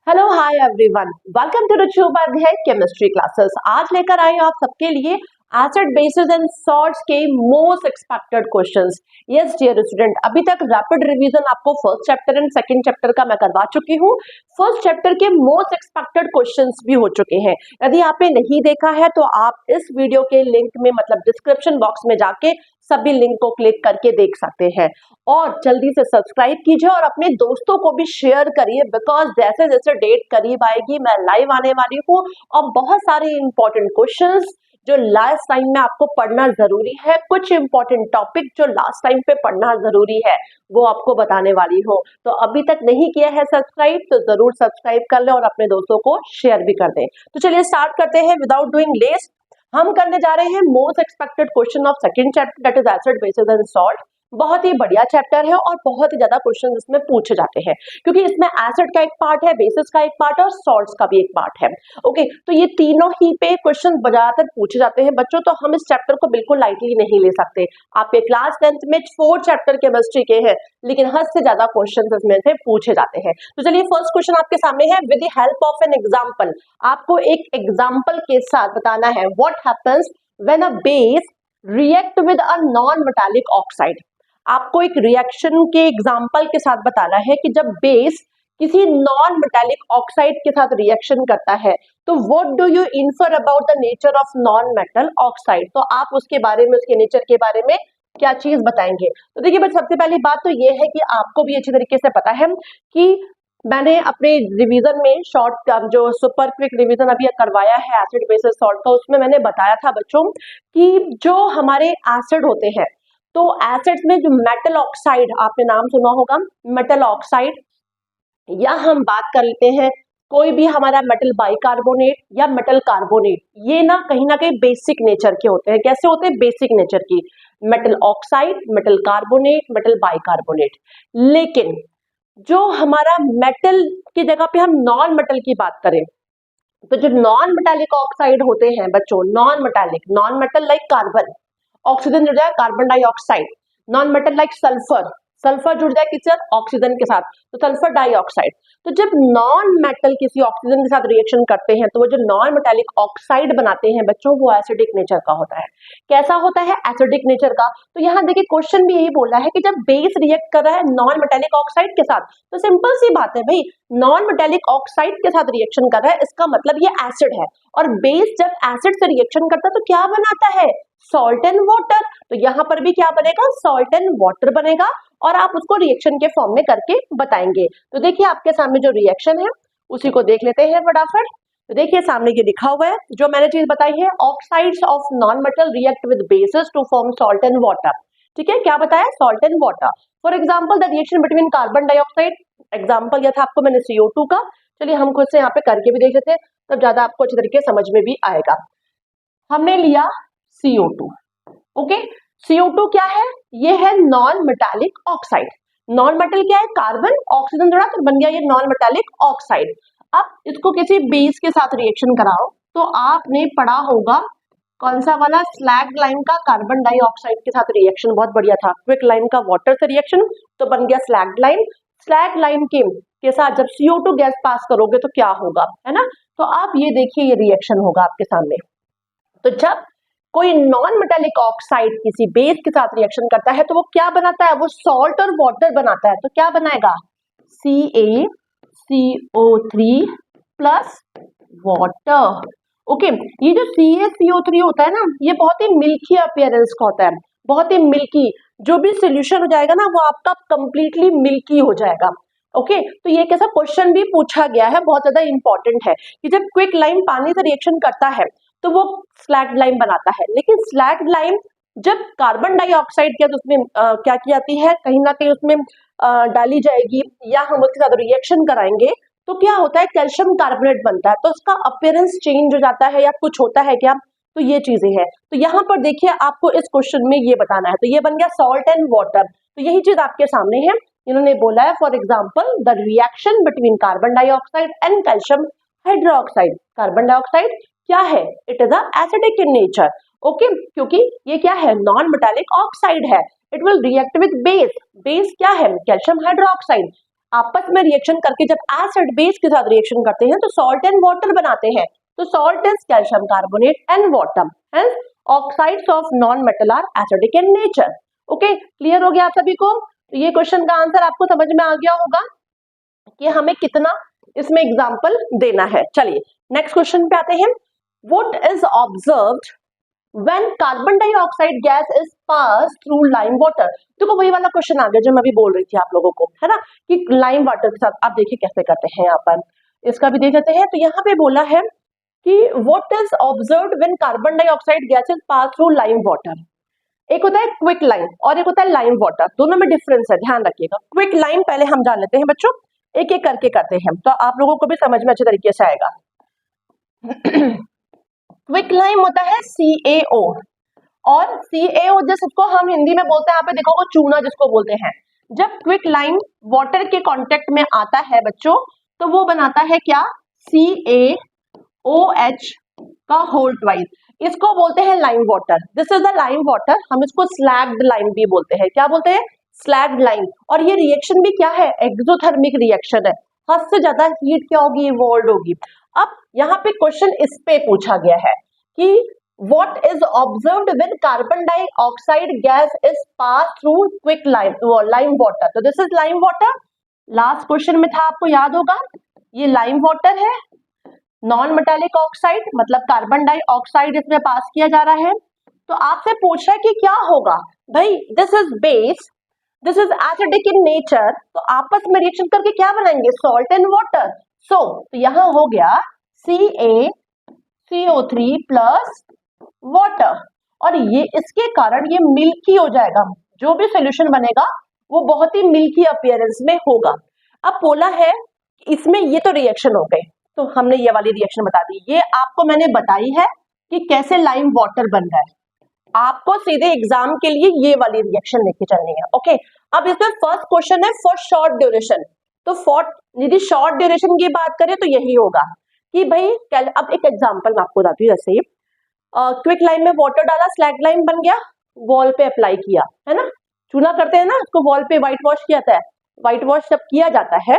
Hello hi everyone, welcome to the Upadhyay chemistry classes. आज लेकर आए आप सबके लिए एसिड बेसिस एंड सॉल्ट्स के most expected questions. Yes dear student, अभी तक रैपिड रिवीजन आपको first chapter and second chapter का मैं करवा चुकी हूँ। फर्स्ट चैप्टर के मोस्ट एक्सपेक्टेड क्वेश्चंस भी हो चुके हैं। यदि आपने नहीं देखा है तो आप इस वीडियो के लिंक में मतलब डिस्क्रिप्शन बॉक्स में जाके सभी लिंक को क्लिक करके देख सकते हैं और जल्दी से सब्सक्राइब कीजिए और अपने दोस्तों को भी शेयर करिए, बिकॉज जैसे जैसे डेट करीब आएगी मैं लाइव आने वाली हूँ और बहुत सारे इंपॉर्टेंट क्वेश्चंस जो लास्ट टाइम में आपको पढ़ना जरूरी है, कुछ इंपॉर्टेंट टॉपिक जो लास्ट टाइम पे पढ़ना जरूरी है वो आपको बताने वाली हूँ। तो अभी तक नहीं किया है सब्सक्राइब तो जरूर सब्सक्राइब कर ले और अपने दोस्तों को शेयर भी कर दें। तो चलिए स्टार्ट करते हैं विदाउट डूइंग लेस। हम करने जा रहे हैं most expected question of second chapter, that is acid bases and salt. बहुत ही बढ़िया चैप्टर है और बहुत ही ज्यादा क्वेश्चन इसमें पूछे जाते हैं क्योंकि इसमें एसिड का एक पार्ट है, बेसिस का एक पार्ट है और सॉल्ट्स का भी एक पार्ट है। ओके, तो ये तीनों ही पे क्वेश्चन ज्यादातर पूछे जाते हैं बच्चों, तो हम इस चैप्टर को बिल्कुल लाइटली नहीं ले सकते। आपके क्लास 10th में 4 चैप्टर केमिस्ट्री के हैं लेकिन हद से ज्यादा क्वेश्चन इसमें से पूछे जाते हैं। तो चलिए फर्स्ट क्वेश्चन आपके सामने है। With the help of an example, आपको एक एग्जाम्पल के साथ बताना है what happens when a base react with a non metallic oxide. आपको एक रिएक्शन के एग्जाम्पल के साथ बताना है कि जब बेस किसी नॉन मेटालिक ऑक्साइड के साथ रिएक्शन करता है तो what do you infer about the nature of non metal oxide. तो आप उसके बारे में, उसके नेचर के बारे में क्या चीज बताएंगे। तो देखिए बस सबसे पहली बात तो ये है कि आपको भी अच्छी तरीके से पता है कि मैंने अपने रिवीजन में शॉर्ट जो सुपर क्विक रिवीजन अभी करवाया है एसिड बेसिस सॉल्ट का, उसमें मैंने बताया था बच्चों कि जो हमारे एसिड होते हैं तो एसिड्स में जो मेटल ऑक्साइड, आपने नाम सुना होगा मेटल ऑक्साइड, या हम बात कर लेते हैं कोई भी हमारा मेटल बाइकार्बोनेट या मेटल कार्बोनेट, ये ना कहीं बेसिक नेचर के होते हैं। कैसे होते हैं? बेसिक नेचर की, metal oxide, metal carbonate, metal bicarbonate. लेकिन जो हमारा मेटल की जगह पे हम नॉन मेटल की बात करें तो जो नॉन मेटालिक ऑक्साइड होते हैं बच्चों, non metal like carbon, oxygen जुड़ जाए carbon dioxide, non metal like sulphur, sulphur जुड़ जाए किसके साथ? ऑक्सीजन के साथ, तो सल्फर डाइऑक्साइड। तो जब नॉन मेटल किसी ऑक्सीजन के साथ रिएक्शन करते हैं तो वो जो नॉन मेटालिक ऑक्साइड बनाते हैं बच्चों वो एसिडिक नेचर का होता है। कैसा होता है? एसिडिक नेचर का। तो यहाँ देखिए क्वेश्चन भी यही बोल रहा है कि जब बेस रिएक्ट कर रहा है नॉन मेटालिक ऑक्साइड के साथ, तो सिंपल सी बात है भाई, नॉन मेटालिक ऑक्साइड के साथ रिएक्शन कर रहा है इसका मतलब ये एसिड है, और बेस जब एसिड से रिएक्शन करता है तो क्या बनाता है? Salt and water. तो यहाँ पर भी क्या बनेगा? सॉल्ट एंड वाटर बनेगा और आप उसको रिएक्शन के फॉर्म में करके बताएंगे। तो देखिए आपके सामने जो रिएक्शन है उसी को देख लेते हैं फटाफट। तो देखिए सामने ये लिखा हुआ है जो मैंने चीज बताई है, oxides of non metal react with bases to form salt and water. ठीक है, क्या बताया? Salt and water. For example the reaction between carbon dioxide, example यह था आपको मैंने CO2 का। चलिए हम खुद से यहाँ पे करके भी देख लेते हैं, तब ज्यादा आपको अच्छे तरीके समझ में भी आएगा। हमने लिया CO2। ओके, CO2 क्या है? ये है non metallic oxide. Non metal क्या है? कार्बन, ऑक्सीजन जोड़ा तो बन गया ये नॉन मेटालिक ऑक्साइड। अब इसको किसी बेस के साथ रिएक्शन कराओ तो आपने पढ़ा होगा कौन सा वाला? स्लैग लाइम का कार्बन डाइऑक्साइड के साथ रिएक्शन, बहुत बढ़िया था। क्विक लाइम का वाटर से रिएक्शन तो बन गया स्लैग लाइम। स्लैग लाइम के साथ जब CO2 गैस पास करोगे तो क्या होगा, है ना? तो आप ये देखिए ये रिएक्शन होगा आपके सामने। तो जब कोई नॉन मेटालिक ऑक्साइड किसी बेस के साथ रिएक्शन करता है तो वो क्या बनाता है? वो सॉल्ट और वाटर बनाता है। तो क्या बनाएगा? CaCO3 plus water. ओके, ये जो CaCO3 होता है ना, ये बहुत ही मिल्की अपीयरेंस का होता है, बहुत ही मिल्की। जो भी सोल्यूशन हो जाएगा ना वो आपका कंप्लीटली मिल्की हो जाएगा। ओके, तो ये कैसा क्वेश्चन भी पूछा गया है, बहुत ज्यादा इंपॉर्टेंट है कि जब क्विक लाइम पानी से रिएक्शन करता है तो वो स्लैग लाइम बनाता है, लेकिन स्लैग लाइम जब कार्बन डाइऑक्साइड किया तो उसमें क्या की जाती है? कहीं ना कहीं उसमें डाली जाएगी या हम उसके साथ रिएक्शन कराएंगे तो क्या होता है? कैल्शियम कार्बोनेट बनता है, तो उसका अपीयरेंस चेंज हो जाता है या कुछ होता है क्या? तो ये चीजें हैं। तो यहाँ पर देखिए आपको इस क्वेश्चन में ये बताना है, तो ये बन गया सॉल्ट एंड वाटर। तो यही चीज आपके सामने है, इन्होंने बोला है for example the reaction between carbon dioxide and calcium hydroxide. Carbon dioxide क्या है? It is acidic in nature. Okay, क्योंकि ये क्या है? नॉन मेटालिक ऑक्साइड है। It will react with base. Base क्या है? Calcium hydroxide. आपस में रिएक्शन करके जब एसिड बेस के साथ रिएक्शन करते हैं तो सॉल्ट एंड वाटर बनाते हैं। तो salt is calcium carbonate and water, hence oxides of non metal are acidic in nature. Okay, clear हो गया आप सभी को? तो ये क्वेश्चन का आंसर आपको समझ में आ गया होगा कि हमें कितना इसमें एग्जाम्पल देना है। चलिए नेक्स्ट क्वेश्चन पे आते हैं। What is observed when carbon dioxide gas is pass through lime water? देखो वही वाला क्वेश्चन आ गया जो मैं अभी बोल रही थी आप लोगों को, है ना, कि लाइम वाटर के साथ आप देखिए कैसे करते हैं। यहाँ पर इसका भी देख लेते हैं। तो यहाँ पे बोला है कि what is observed when carbon dioxide gas is pass through lime water. एक होता है क्विक लाइम और एक होता है लाइम वाटर, दोनों में डिफरेंस है, ध्यान रखिएगा। क्विक लाइम पहले हम जान लेते हैं बच्चों, एक एक करके करते हैं तो आप लोगों को भी समझ में अच्छे तरीके से आएगा। क्विक लाइम होता है CaO, और CaO जिसको हम हिंदी में बोलते हैं, यहाँ पे देखो चूना जिसको बोलते हैं। जब क्विक लाइम वाटर के कांटेक्ट में आता है बच्चों तो वो बनाता है क्या, CaOH का होल ट्वाइस। इसको बोलते हैं lime water. This is the lime water. हम इसको स्लैग्ड लाइम भी बोलते हैं। क्या बोलते हैं? Slagged lime. और ये रिएक्शन भी क्या है, एक्सोथर्मिक रिएक्शन है। हद से ज्यादा हीट क्या होगी, इवॉल्व होगी। अब यहाँ पे क्वेश्चन इस पे पूछा गया है कि what is observed when carbon dioxide gas is pass through quick lime water. तो this is lime water. Last question में था, आपको याद होगा, ये लाइम वाटर है। नॉन मेटालिक ऑक्साइड मतलब कार्बन डाइऑक्साइड इसमें पास किया जा रहा है। तो आपसे पूछ रहा है कि क्या होगा भाई, this is base, this is acidic in nature, तो आपस में रिएक्शन करके क्या बनाएंगे, सॉल्ट एंड वाटर। सो तो यहां हो गया CaCO3 प्लस वाटर, और ये इसके कारण ये मिल्की हो जाएगा। जो भी सोल्यूशन बनेगा वो बहुत ही मिल्की अपीयरेंस में होगा। अब बोला है इसमें ये तो रिएक्शन हो गई, तो हमने ये वाली रिएक्शन बता दी। ये आपको मैंने बताई है कि कैसे लाइम वाटर बन रहा है। आपको सीधे एग्जाम के लिए ये वाली रिएक्शन लेके चलनी है। ओके, अब इसमें फर्स्ट क्वेश्चन है फॉर शॉर्ट ड्यूरेशन। तो यदि शॉर्ट ड्यूरेशन की बात करें तो यही होगा कि भाई, अब एक एग्जाम्पल मैं आपको बताती हूँ। जैसे क्विक लाइम में वाटर डाला, स्लैग लाइम बन गया, वॉल पे अप्लाई किया, है ना, चूना करते हैं ना, उसको वॉल पे व्हाइट वॉश किया जाता है। व्हाइट वॉश जब किया जाता है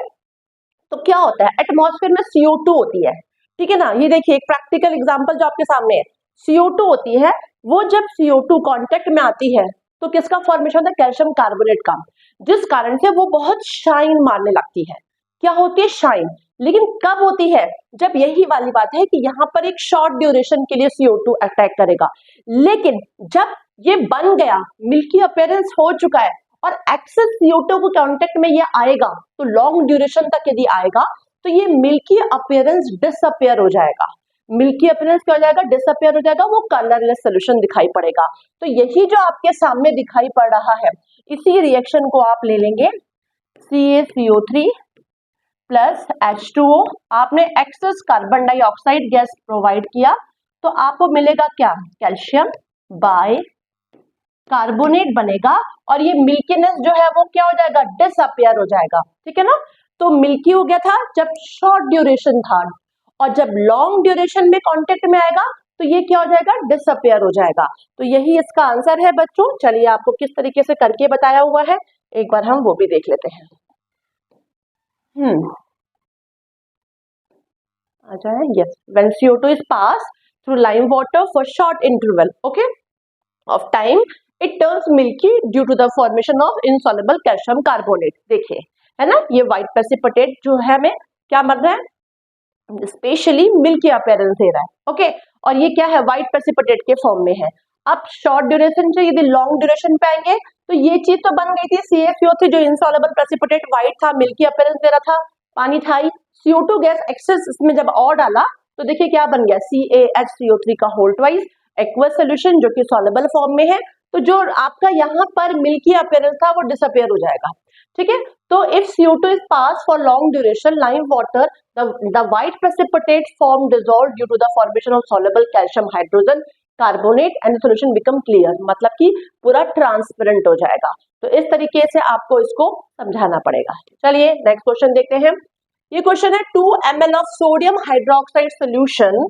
तो क्या होता है, एटमॉस्फेयर में CO2 होती है, ठीक है ना। ये देखिए एक प्रैक्टिकल एग्जांपल जो आपके सामने है, CO2 होती है। वो जब CO2 कांटेक्ट में आती है तो किसका फॉर्मेशन होता है, कैल्शियम कार्बोनेट का, जिस कारण से वो बहुत शाइन मारने लगती है। क्या होती है, शाइन। लेकिन कब होती है, जब यही वाली बात है कि यहाँ पर एक शॉर्ट ड्यूरेशन के लिए CO2 अटैक करेगा। लेकिन जब ये बन गया, मिल्की अपीयरेंस हो चुका है और एक्सेस CO2 को कांटेक्ट में ये आएगा, तो लॉन्ग ड्यूरेशन तक यदि आएगा तो ये मिल्की अपीयरेंस डिसअपियर हो जाएगा। मिल्की अपीयरेंस क्या हो जाएगा, डिसअपियर हो जाएगा, वो कलरलेस सॉल्यूशन दिखाई पड़ेगा। तो यही जो आपके सामने दिखाई पड़ रहा है, इसी रिएक्शन को आप ले लेंगे CaCO3 प्लस H2O। आपने excess carbon dioxide gas provide किया तो आपको मिलेगा क्या, कैल्शियम बाय कार्बोनेट बनेगा, और ये मिल्कीनेस जो है वो क्या हो जाएगा, डिसअपियर हो जाएगा। ठीक है ना। तो मिल्की हो गया था जब शॉर्ट ड्यूरेशन था, और जब लॉन्ग ड्यूरेशन में कांटेक्ट में आएगा तो ये क्या हो जाएगा, डिसअपियर हो जाएगा। तो यही इसका आंसर है बच्चों। चलिए आपको किस तरीके से करके बताया हुआ है एक बार हम वो भी देख लेते हैं। आ जाए, yes, when CO2 is pass through lime water for short interval okay of time, it turns milky due to the formation of insoluble calcium carbonate. देखिए, है ना, ये व्हाइट प्रेसिपिटेट जो है हमें क्या बन रहा है, स्पेशली मिल्की अपीयरेंस दे रहा है। ओके, और ये क्या है, व्हाइट प्रेसिपिटेट के फॉर्म में है। अब शॉर्ट ड्यूरेशन से यदि लॉन्ग ड्यूरेशन पे आएंगे तो ये चीज तो बन गई थी CaCO3 जो इनसॉल्युबल प्रेसिपिटेट व्हाइट था, मिल्की अपीयरेंस दे रहा था, पानी था ही। CO2 गैस एक्सेस इसमें जब और डाला तो देखिए क्या बन गया, CaHCO3 का होल ट्वाइस एक्वस सोल्यूशन जो कि सॉल्युबल फॉर्म में है। तो जो आपका यहाँ पर मिल्की अपीयरेंस था वो डिसअपियर हो जाएगा। ठीक है, तो if CO2 is passed for long duration, lime water, the white precipitate form dissolved due to the formation of soluble calcium hydrogen carbonate and the solution become clear, मतलब कि पूरा ट्रांसपेरेंट हो जाएगा। तो इस तरीके से आपको इसको समझाना पड़ेगा। चलिए नेक्स्ट क्वेश्चन देखते हैं। ये क्वेश्चन है 2 ml of sodium hydroxide solution.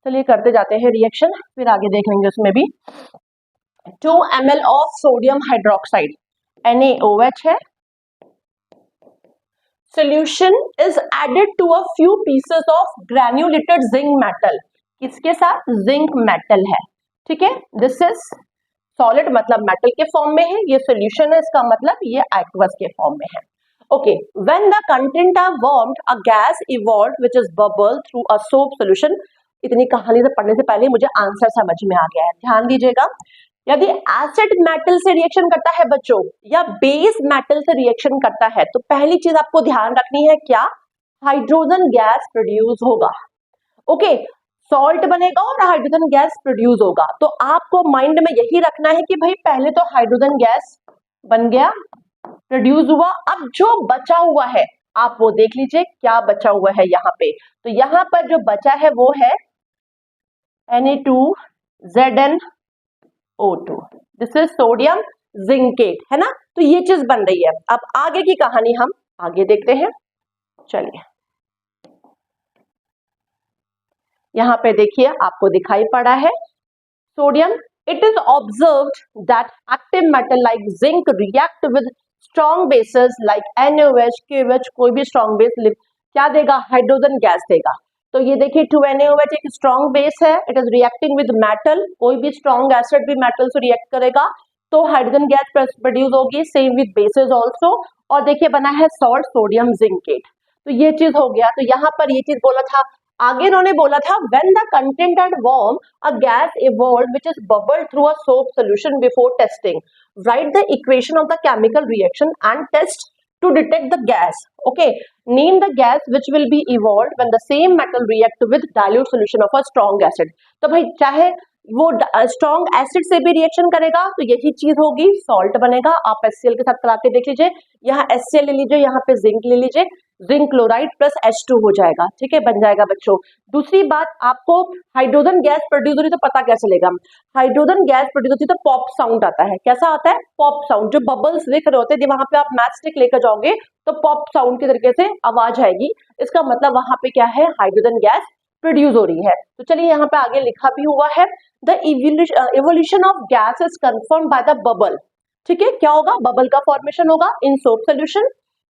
चलिए करते जाते हैं रिएक्शन, फिर आगे देख लेंगे उसमें भी। 2 ml of sodium hydroxide NaOH है, solution is added to a few pieces of granulated zinc metal. किसके साथ? जिंक मेटल है, ठीक है। दिस इज सॉलिड मतलब मेटल के फॉर्म में है, ये सोल्यूशन है, इसका मतलब ये एक्वस के फॉर्म में है। Okay, when the content are warmed a gas evolved which is bubble through a soap solution. इतनी कहानी से पढ़ने से पहले मुझे आंसर समझ में आ गया है, ध्यान दीजिएगा। यदि एसिड मेटल से रिएक्शन करता है बच्चों या बेस मेटल से रिएक्शन करता है तो पहली चीज आपको ध्यान रखनी है क्या? हाइड्रोजन गैस प्रोड्यूस होगा। ओके, सॉल्ट बनेगा और हाइड्रोजन गैस प्रोड्यूस होगा। तो आपको माइंड में यही रखना है कि भाई पहले तो हाइड्रोजन गैस बन गया, प्रोड्यूस हुआ, अब जो बचा हुआ है आप वो देख लीजिए क्या बचा हुआ है यहाँ पे। तो यहाँ पर जो बचा है वो है Na2ZnO2, this is sodium zincate, है ना। तो ये चीज बन रही है। अब आगे की कहानी हम आगे देखते हैं, चलिए। यहाँ पे देखिए आपको दिखाई पड़ा है sodium. It is observed that active metal like zinc react with strong bases like NaOH, KOH, कोई भी स्ट्रॉन्ग बेस क्या देगा? हाइड्रोजन गैस देगा। तो ये देखिए 2NaOH एक स्ट्रॉन्ग बेस है, it is reacting with metal, कोई भी स्ट्रॉन्ग एसिड भी मेटल से रिएक्ट करेगा तो हाइड्रोजन गैस प्रोड्यूस होगी, सेम विद बेसेस आल्सो। और देखिए बना है सॉल्ट सोडियम जिंकेट, तो ये चीज हो गया। तो यहाँ पर ये चीज बोला था, आगे इन्होंने बोला था when the content at warm a gas evolved which is bubbled through a soap solution before testing, write the equation of the chemical reaction and test to detect the gas. Okay, name the gas which will be evolved when the same metal react with dilute solution of a strong acid. तो भाई चाहे वो strong acid से भी reaction करेगा तो यही चीज होगी, सॉल्ट बनेगा। आप HCl के साथ करा के देख लीजिए, यहाँ HCl ले लीजिए, यहाँ पे जिंक ले लीजिए, जिंक क्लोराइड प्लस H2 हो जाएगा, ठीक है, बन जाएगा बच्चों। दूसरी बात, आपको हाइड्रोजन गैस प्रोड्यूस हो रही तो पता क्या चलेगा? हाइड्रोजन गैस प्रोड्यूस होती है तो पॉप साउंड आता है। कैसा आता है? Pop sound. जो बबल्स दिख रहे होते हैं, वहां पे आप मैच स्टिक लेकर जाओगे तो पॉप साउंड के तरीके से आवाज आएगी, इसका मतलब वहां पे क्या है? हाइड्रोजन गैस प्रोड्यूस हो रही है। तो चलिए यहाँ पे आगे लिखा भी हुआ है, the evolution of gas is confirm by the bubble, ठीक है। क्या होगा? बबल का फॉर्मेशन होगा in soap solution.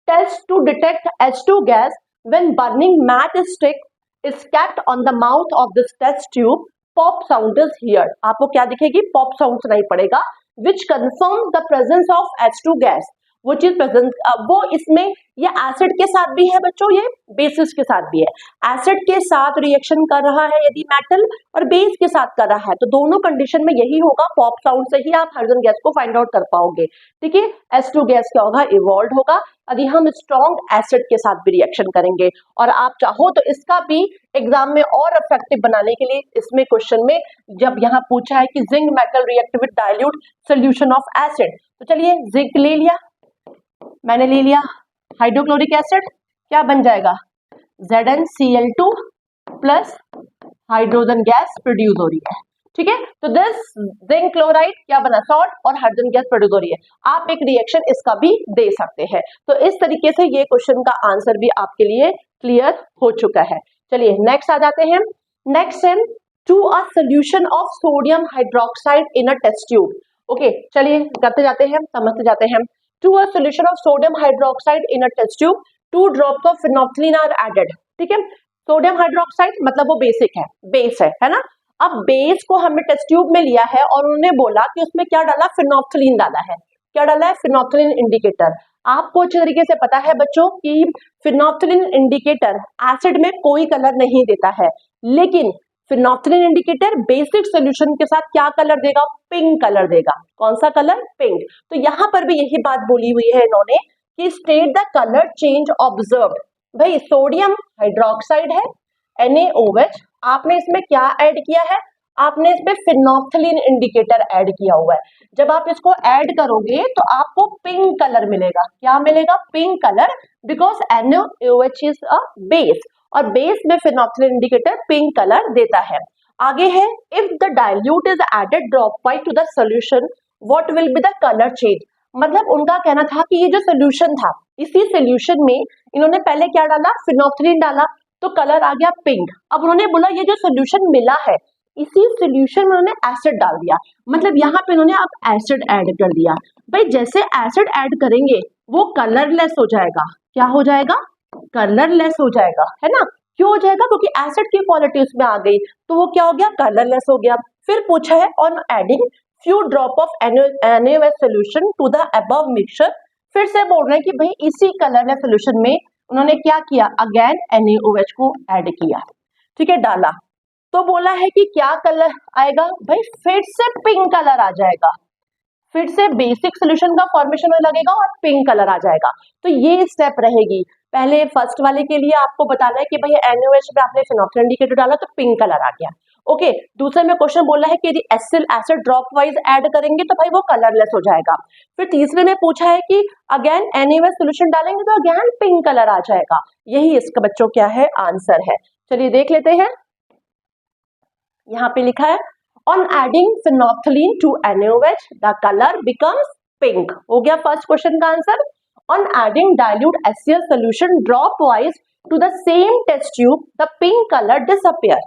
Test to detect H2 gas when burning match stick is kept on the mouth of this test tube, pop sound is heard. आपको क्या दिखेगी? Pop sound सुनाई पड़ेगा, which confirm the presence of H2 gas, वो चीज present, वो इसमें ये एसिड के साथ भी है बच्चों, ये बेसिस के साथ भी है। एसिड के साथ रिएक्शन कर रहा है यदि मेटल, और बेस के साथ कर रहा है, तो दोनों कंडीशन में यही होगा, पॉप साउंड से ही आप हाइड्रोजन गैस को फाइंड आउट कर पाओगे, ठीक है। H2 गैस क्या होगा? इवॉल्व होगा यदि हम स्ट्रॉन्ग एसिड के साथ भी रिएक्शन करेंगे। और आप चाहो तो इसका भी एग्जाम में और इफेक्टिव बनाने के लिए इसमें क्वेश्चन में जब यहाँ पूछा है कि zinc metal react with dilute solution of acid, तो चलिए जिंक ले लिया, मैंने ले लिया, हाइड्रोक्लोरिक एसिड क्या बन जाएगा? ZnCl2 plus hydrogen gas produce हो रही है, ठीक है। तो दिस जिंक क्लोराइड क्या बना? सॉल्ट, और हाइड्रोजन गैस प्रोड्यूस हो रही है। आप एक रिएक्शन इसका भी दे सकते हैं। तो इस तरीके से ये क्वेश्चन का आंसर भी आपके लिए क्लियर हो चुका है। चलिए नेक्स्ट आ जाते हैं। नेक्स्ट है to a solution of sodium hydroxide in a test tube. Okay, चलिए करते जाते हैं, समझते जाते हैं। To a solution of sodium hydroxide in a test tube, 2 drops of phenolphthalein are added, ठीक है। सोडियम हाइड्रोक्साइड मतलब वो बेसिक है ना। अब बेस को हमने टेस्ट ट्यूब में लिया है और उन्होंने बोला कि उसमें क्या डाला? फिनोल्फथलीन डाला है। क्या डाला है? Phenolphthalein indicator. आपको अच्छे तरीके से पता है बच्चों कि फिनोल्फथलीन इंडिकेटर एसिड में कोई कलर नहीं देता है, लेकिन फिनोल्फथलीन इंडिकेटर बेसिक सॉल्यूशन के साथ क्या कलर देगा? पिंक कलर देगा। कौन सा कलर? पिंक। तो यहाँ पर भी यही बात बोली हुई है इन्होंने कि state the colour change observed. भाई सोडियम हाइड्रोक्साइड है NaOH, आपने इसमें क्या ऐड किया है? आपने इसमें फिनोल्फथलीन इंडिकेटर ऐड किया हुआ है। जब आप इसको ऐड करोगे तो आपको पिंक कलर मिलेगा। क्या मिलेगा? Pink colour, because NaOH is a base, और बेस में फिनोल्फथलीन इंडिकेटर पिंक कलर देता है। आगे है, if the dilute is added drop wise to the solution what will be the colour change. मतलब उनका कहना था कि ये जो सोल्यूशन था, इसी सोल्यूशन में इन्होंने पहले क्या डाला? फिनोल्फथलीन डाला, तो कलर आ गया पिंक। अब उन्होंने बोला ये जो सोल्यूशन मिला है, इसी सोल्यूशन में उन्होंने एसिड डाल दिया, मतलब यहाँ पे इन्होंने अब एसिड ऐड कर दिया। भाई जैसे एसिड ऐड करेंगे वो कलरलेस हो जाएगा। क्या हो जाएगा? कलरलेस हो जाएगा, है ना। क्यों हो जाएगा? क्योंकि एसिड की क्वालिटी उसमें आ गई, तो वो क्या हो गया? कलरलेस हो गया। फिर पूछा है on adding few drop of NaOH solution to the above mixture. फिर से बोल रहे हैं कि भाई इसी कलरलेस सोल्यूशन में उन्होंने क्या किया? अगेन NaOH को ऐड किया, ठीक है, डाला। तो बोला है कि क्या कलर आएगा? भाई फिर से पिंक कलर आ जाएगा, फिर से बेसिक सोल्यूशन का फॉर्मेशन होने लगेगा और पिंक कलर आ जाएगा। तो ये स्टेप रहेगी। पहले फर्स्ट वाले के लिए आपको बताना है कि भाई NaOH में आपने फिनोक्सिल इंडिकेटर डाला तो पिंक कलर आ गया। ओके, दूसरे में क्वेश्चन बोला है कि यदि acyl acid drop wise add करेंगे तो भाई वो कलरलेस हो जाएगा। फिर तीसरे में पूछा है कि अगेन NaOH सोल्यूशन डालेंगे तो अगेन पिंक कलर आ जाएगा। यही इसका बच्चों क्या है? आंसर है। चलिए देख लेते हैं। यहाँ पे लिखा है on adding phenolphthalein to NaOH the color becomes pink। हो गया फर्स्ट क्वेश्चन का answer. on adding dilute HCl solution dropwise to the same test tube the pink color disappear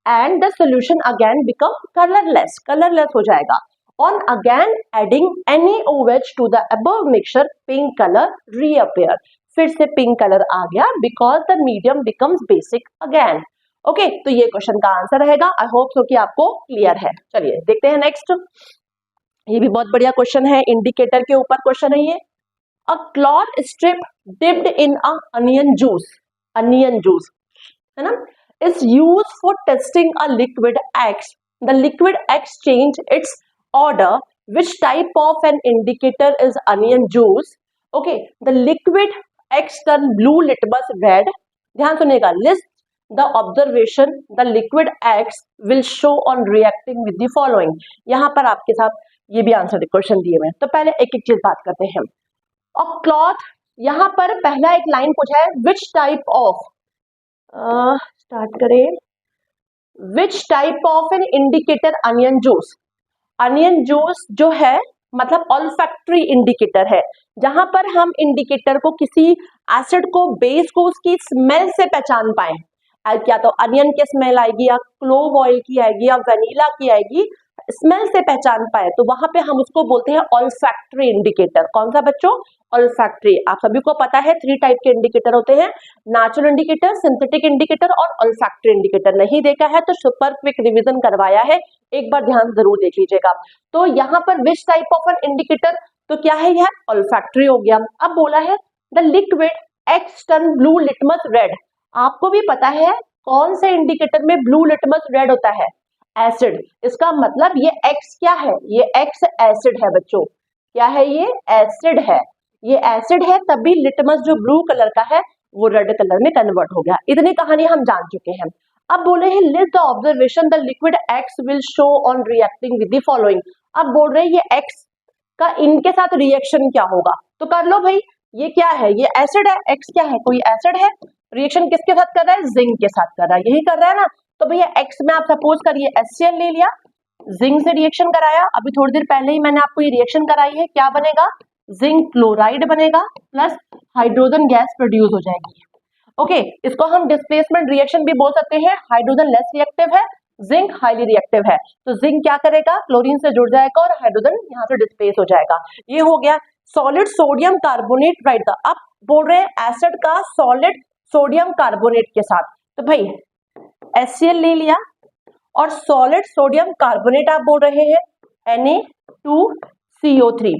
and the solution again become colorless हो जाएगा। on again adding NaOH to the above mixture pink color reappear। फिर से pink colour आ गया because the medium becomes basic again। Okay, तो ये question का answer रहेगा। I hope so कि आपको क्लियर है। चलिए देखते हैं नेक्स्ट। ये भी बहुत बढ़िया क्वेश्चन है, इंडिकेटर के ऊपर क्वेश्चन है ये। अ cloth strip dipped in a onion juice है ना, is used for testing a liquid x. The liquid x change it's order, which type of an indicator is onion juice? Okay, the liquid X turn blue litmus red। ध्यान सुनिएगा, list the observation the liquid X will show on reacting with the following। यहां पर आपके साथ ये भी answer question दिए हुए हैं, तो पहले एक एक चीज बात करते हैं। और क्लॉथ, यहां पर पहला एक लाइन पूछा है which type of, स्टार्ट करें, which type of an indicator onion juice। Onion juice जो है मतलब ऑल्फैक्टरी इंडिकेटर है, जहां पर हम इंडिकेटर को किसी एसिड को बेस को उसकी स्मेल से पहचान पाए। क्या तो अनियन की स्मेल आएगी या क्लोव ऑयल की आएगी या वनीला की आएगी, स्मेल से पहचान पाए, तो वहां पे हम उसको बोलते हैं ऑल्फैक्टरी इंडिकेटर। कौन सा बच्चों? ऑल्फैक्टरी। आप सभी को पता है 3 टाइप के इंडिकेटर होते हैं, नेचुरल इंडिकेटर, सिंथेटिक इंडिकेटर और ऑल्फैक्टरी इंडिकेटर। नहीं देखा है तो सुपर क्विक रिवीजन करवाया है, एक बार ध्यान जरूर देख लीजिएगा। तो यहाँ पर विच टाइप ऑफ एन इंडिकेटर, तो क्या है यह? ऑल्फैक्टरी हो गया। अब बोला है the liquid X turn blue litmus red. आपको भी पता है कौन से इंडिकेटर में ब्लू लिटमस रेड होता है? एसिड। इसका मतलब ये एक्स क्या है? ये एक्स एसिड है बच्चों। क्या है ये? एसिड है। ये एसिड है, तभी लिटमस जो ब्लू कलर का है वो रेड कलर में कन्वर्ट हो गया। इतनी कहानी हम जान चुके हैं। अब बोले हैं list the observation the liquid x will show on reacting with the following. अब बोल रहे हैं ये एक्स का इनके साथ रिएक्शन क्या होगा, तो कर लो भाई। ये क्या है? ये एसिड है। एक्स क्या है? कोई एसिड है। रिएक्शन किसके साथ कर रहा है? जिंक के साथ कर रहा है। यही कर रहा है ना। तो भैया एक्स में आप सपोज करिए HCl ले लिया, जिंक से रिएक्शन कराया, अभी थोड़ी देर पहले ही मैंने आपको ये रिएक्शन कराई है, क्या बनेगा? जिंक क्लोराइड बनेगा प्लस हाइड्रोजन गैस प्रोड्यूस हो जाएगी। ओके, इसको हम डिस्प्लेसमेंट रिएक्शन भी बोल सकते हैं। हाइड्रोजन लेस रिएक्टिव है, जिंक हाईली रिएक्टिव है, तो जिंक क्या करेगा? क्लोरीन से जुड़ जाएगा और हाइड्रोजन यहाँ से डिस्प्लेस हो जाएगा। ये हो गया सॉलिड सोडियम कार्बोनेट राइट। अब बोल रहे हैं एसिड का सॉलिड सोडियम कार्बोनेट के साथ, तो भाई HCl ले लिया और सॉलिड सोडियम कार्बोनेट आप बोल रहे हैं Na2CO3।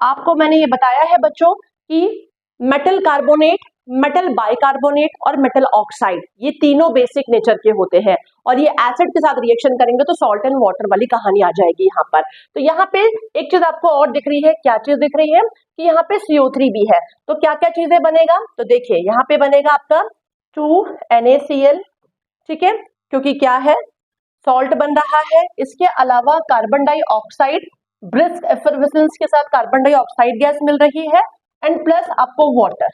आपको मैंने ये बताया है बच्चों कि मेटल कार्बोनेट, मेटल बाइकार्बोनेट और मेटल ऑक्साइड ये तीनों बेसिक नेचर के होते हैं, और ये एसिड के साथ रिएक्शन करेंगे तो सॉल्ट एंड वाटर वाली कहानी आ जाएगी यहाँ पर। तो यहाँ पे एक चीज आपको और दिख रही है, क्या चीज दिख रही है? कि यहाँ पे CO3 भी है। तो क्या क्या चीजें बनेगा? तो देखिए यहाँ पे बनेगा आपका 2NaCl, ठीक है, क्योंकि क्या है? सॉल्ट बन रहा है। इसके अलावा कार्बन डाइऑक्साइड, ब्रिस्क एफर्वेसेंस के साथ कार्बन डाइऑक्साइड गैस मिल रही है, एंड प्लस आपको वाटर।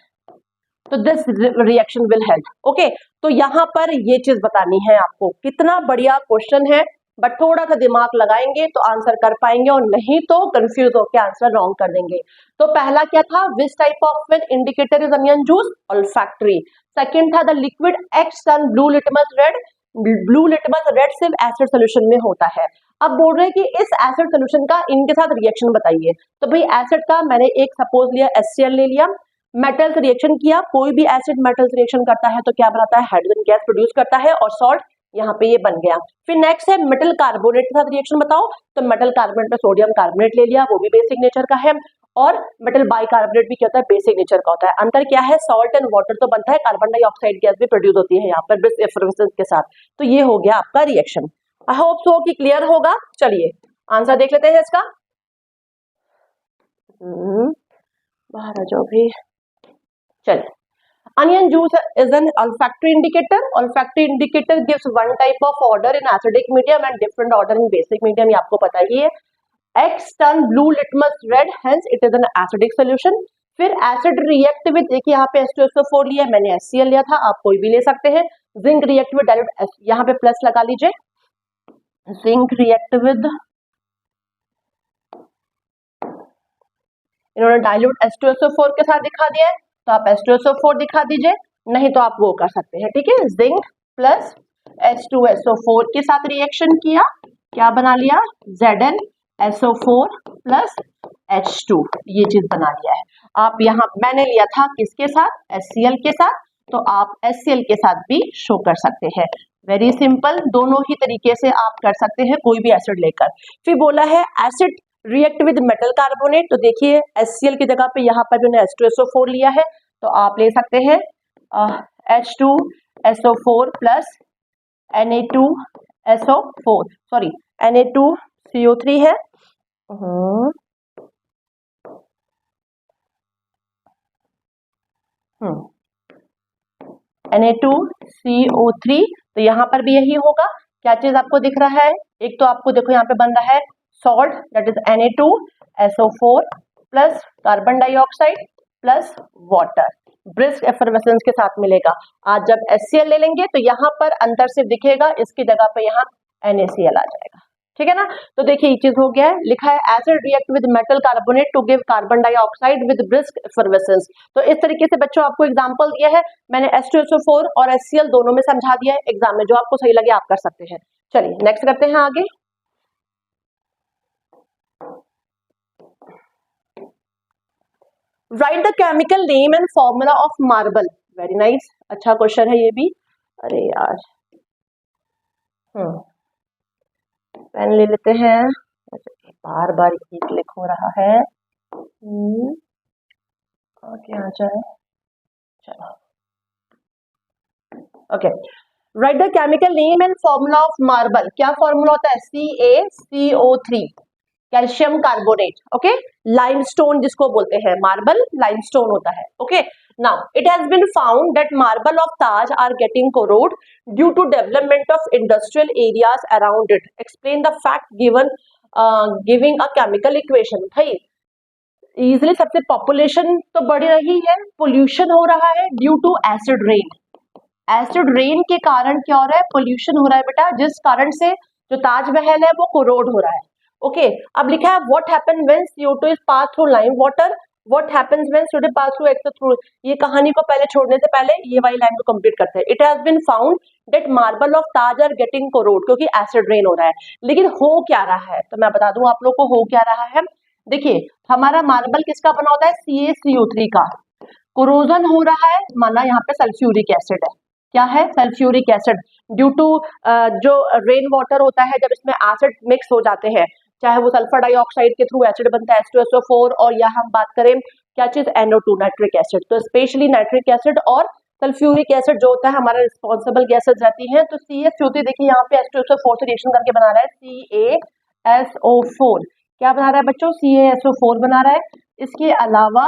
तो this reaction will help. Okay, तो यहाँ पर ये चीज बतानी है आपको। कितना बढ़िया क्वेश्चन है, बट थोड़ा सा दिमाग लगाएंगे तो आंसर कर पाएंगे, और नहीं तो कंफ्यूज होकर आंसर रॉन्ग कर देंगे। तो पहला क्या था? Which type of an indicator is onion juice? Olfactory. Second था the liquid X turn blue litmus red. Blue litmus red सिर्फ एसिड सोल्यूशन में होता है। अब बोल रहे हैं कि इस एसिड सोल्यूशन का इनके साथ रिएक्शन बताइए। तो भाई एसिड का मैंने एक सपोज लिया HCl ले लिया, मेटल्स रिएक्शन किया, कोई भी एसिड मेटल्स रिएक्शन करता है तो क्या बनाता है, हाइड्रोजन गैस प्रोड्यूस करता है और सॉल्ट यहाँ पे ये बन गया। फिर नेक्स्ट है मेटल कार्बोनेट के साथ रिएक्शन बताओ, तो मेटल कार्बोनेट में सोडियम कार्बोनेट ले लिया, वो भी बेसिक नेचर का है, और मेटल बाइकार्बोनेट भी क्या होता है, बेसिक नेचर का होता है। अंतर क्या है, सॉल्ट एंड वाटर तो बनता है, कार्बन डाइऑक्साइड गैस भी प्रोड्यूस होती है यहाँ पर ब्रिस्क एफरवेसेंस के साथ। तो ये हो गया आपका रिएक्शन। आई होप सो कि क्लियर होगा। चलिए आंसर देख लेते हैं इसका। बाहर आ जाओ भी। चलिए, onion juice is an olfactory indicator. Olfactory indicator gives one type of odor in acidic medium and different odor in basic medium. ये आपको पता ही है। X turn blue litmus red, hence it is an acidic solution. फिर acid react with, देखिए यहाँ पे H2SO4 लिया, मैंने HCl लिया था, आप कोई भी ले सकते हैं। Zinc react with dilute, यहाँ पे प्लस लगा लीजिए, zinc react with, इन्होंने डाइल्यूट H2SO4 के साथ दिखा दिया है तो आप H2SO4 दिखा दीजिए, नहीं तो आप वो कर सकते हैं, ठीक है। जिंक प्लस H2SO4 के साथ रिएक्शन किया, क्या बना लिया, ZnSO4 प्लस H2, ये चीज बना लिया है। आप यहाँ, मैंने लिया था किसके साथ, HCl के साथ, तो आप HCl के साथ भी शो कर सकते हैं। वेरी सिंपल, दोनों ही तरीके से आप कर सकते हैं कोई भी एसिड लेकर। फिर बोला है acid react with metal carbonate, तो देखिए HCl की जगह पे यहाँ पर भी उन्हें H2SO4 लिया है, तो आप ले सकते हैं H2SO4 plus Na2SO4, sorry Na2CO3 है, Na2CO3, तो यहाँ पर भी यही होगा। क्या चीज आपको दिख रहा है, एक तो आपको देखो यहाँ पे बन रहा है salt, that is Na2SO4 plus carbon dioxide plus water, brisk effervescence के साथ मिलेगा। आज जब HCl ले लेंगे तो यहाँ पर अंतर सिर्फ दिखेगा, इसकी जगह पे यहाँ NaCl आ जाएगा, ठीक है ना। तो देखिए ये चीज हो गया है, लिखा है acid react with metal carbonate to give carbon dioxide with brisk effervescence. तो इस तरीके से बच्चों आपको एग्जांपल दिया है, मैंने H2SO4 और HCl दोनों में समझा दिया है, एग्जाम में जो आपको सही लगे आप कर सकते हैं। चलिए नेक्स्ट करते हैं आगे। Right the chemical name and formula of marble. Very nice, अच्छा क्वेश्चन है ये भी। अरे यार, पेन ले लेते हैं, बार बार ये क्लिक हो रहा है, ओके आ जाए, चलो okay. Right the chemical name and formula of marble. क्या फॉर्मूला होता है, CaCO3, calcium carbonate, okay. Limestone जिसको बोलते हैं, मार्बल लाइमस्टोन होता है, okay. Now it has been found that marble of Taj are getting corrode due to development of industrial areas around it. Explain the fact given giving a chemical equation. भाई easily, सबसे population तो बढ़ रही है, pollution हो रहा है due to acid rain. Acid rain के कारण क्या हो रहा है, पोल्यूशन हो रहा है बेटा, जिस कारण से जो ताजमहल है वो कोरोड हो रहा है, ओके। अब लिखा है what happen when CO2 is pass through lime water, what happens when CO2 pass through x through. ये कहानी को पहले छोड़ने से पहले ये वाली लाइन को कंप्लीट करते हैं। It has been found that marble of Taj are getting corrode, क्योंकि एसिड रेन हो रहा है। लेकिन हो क्या रहा है, तो मैं बता दूं आप लोग को हो क्या रहा है। देखिए हमारा मार्बल किसका बना होता है, CaCO3 का। कोरोजन हो रहा है, माना यहाँ पे सल्फ्यूरिक एसिड है, क्या है, सल्फ्यूरिक एसिड, ड्यू टू जो रेन वाटर होता है, जब इसमें एसिड मिक्स हो जाते हैं, चाहे वो सल्फर डाइऑक्साइड के थ्रू एसिड बनता है H2SO4, और या हम बात करें क्या चीज, NO2 नाइट्रिक एसिड। तो स्पेशली नाइट्रिक एसिड और सल्फ्यूरिक एसिड जो होता है हमारा रिस्पॉन्सिबल गैसेज रहती हैं। तो CaCO3 देखिए यहाँ पे H2SO4 से रिएक्शन करके बना रहा है CaSO4, क्या बना रहा है बच्चों, CaSO4 बना रहा है। इसके अलावा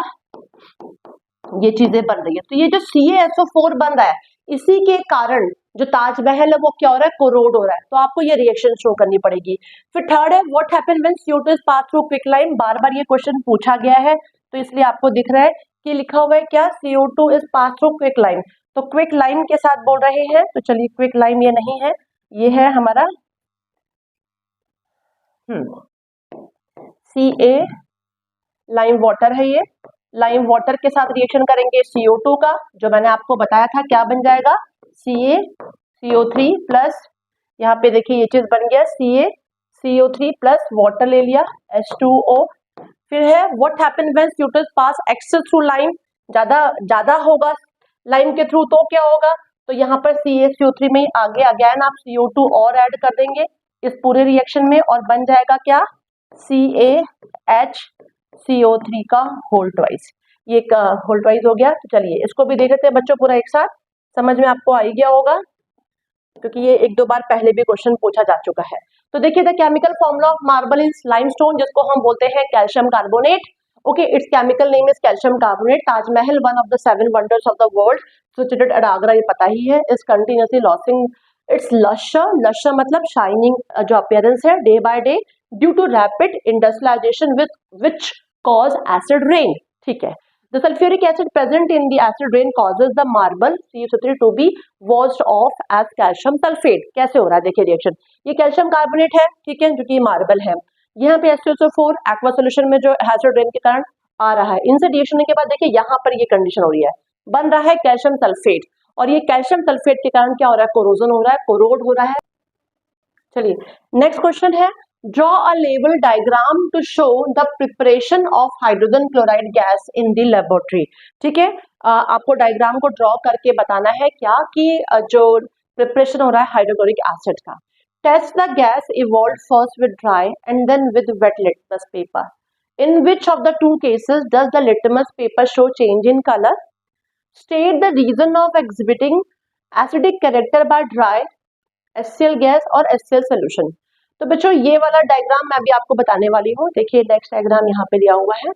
ये चीजें बन रही है, तो ये जो CaSO4 बन रहा है, इसी के कारण जो ताजमहल है वो क्या हो रहा है, कोरोड हो रहा है। तो आपको ये रिएक्शन शो करनी पड़ेगी। फिर थर्ड है what happen when CO2 is pass through quicklime. बार बार ये क्वेश्चन पूछा गया है, तो इसलिए आपको दिख रहा है कि लिखा हुआ है क्या, CO2 is pass through quicklime. तो क्विकलाइम के साथ बोल रहे हैं, तो चलिए क्विकलाइम ये नहीं है, ये है हमारा Ca लाइम वाटर है। ये लाइम वाटर के साथ रिएक्शन करेंगे CO2 का, जो मैंने आपको बताया था क्या बन जाएगा, CaCO3 प्लस, यहाँ पे देखिए ये चीज बन गया CaCO3 प्लस वाटर ले लिया H2O। फिर है what happen when CO2 pass excess through lime, ज्यादा ज्यादा होगा लाइम के थ्रू तो क्या होगा, तो यहाँ पर CaCO3 में आगे अगेन आप CO2 और ऐड कर देंगे इस पूरे रिएक्शन में और बन जाएगा क्या, CaHCO3 का होल ट्वाइस। ये होल ट्वाइस हो गया। तो चलिए इसको भी देख लेते हैं बच्चों पूरा एक साथ, समझ में आपको आ ही गया होगा क्योंकि ये एक दो बार पहले भी क्वेश्चन पूछा जा चुका है। तो देखिए the chemical formula of marble is limestone, जिसको हम बोलते हैं calcium carbonate. Okay, it's chemical name is calcium carbonate. Taj Mahal one of the 7 wonders of the world situated at Agra, ये पता ही है, is continuously losing its lustre, lustre मतलब shining जो अपीयरेंस है day by day due to rapid industrialisation which cause acid rain. ठीक है, the sulfuric acid present in the acid rain causes the marble CuSO3 to be washed off as calcium sulfate। कैसे हो रहा है देखिए reaction, ये calcium carbonate है, ठीक है, जो कि मार्बल है, यहाँ पे HClO4 एक्वा सोल्यूशन में जो एसिड रेन के कारण आ रहा है, इनसे रिएक्शन होने के बाद देखिए यहाँ पर ये कंडीशन हो रही है, बन रहा है कैल्शियम सल्फेट, और ये कैल्शियम सल्फेट के कारण क्या हो रहा है, कोरोजन हो रहा है, कोरोड हो रहा है। चलिए नेक्स्ट क्वेश्चन है, draw a label diagram to show the preparation of hydrogen chloride gas in the laboratory। ठीक है, आपको डायग्राम को ड्रॉ करके बताना है क्या कि जो प्रिपरेशन हो रहा है हाइड्रोक्लोरिक एसिड का। Test the gas evolve first with dry and then with wet litmus paper. In which of the two cases does the litmus paper show change in colour. State the reason of exhibiting acidic character by dry HCl gas और HCl solution. तो बच्चों ये वाला diagram मैं भी आपको बताने वाली हूँ। देखिए नेक्स्ट डायग्राम यहाँ पे दिया हुआ है,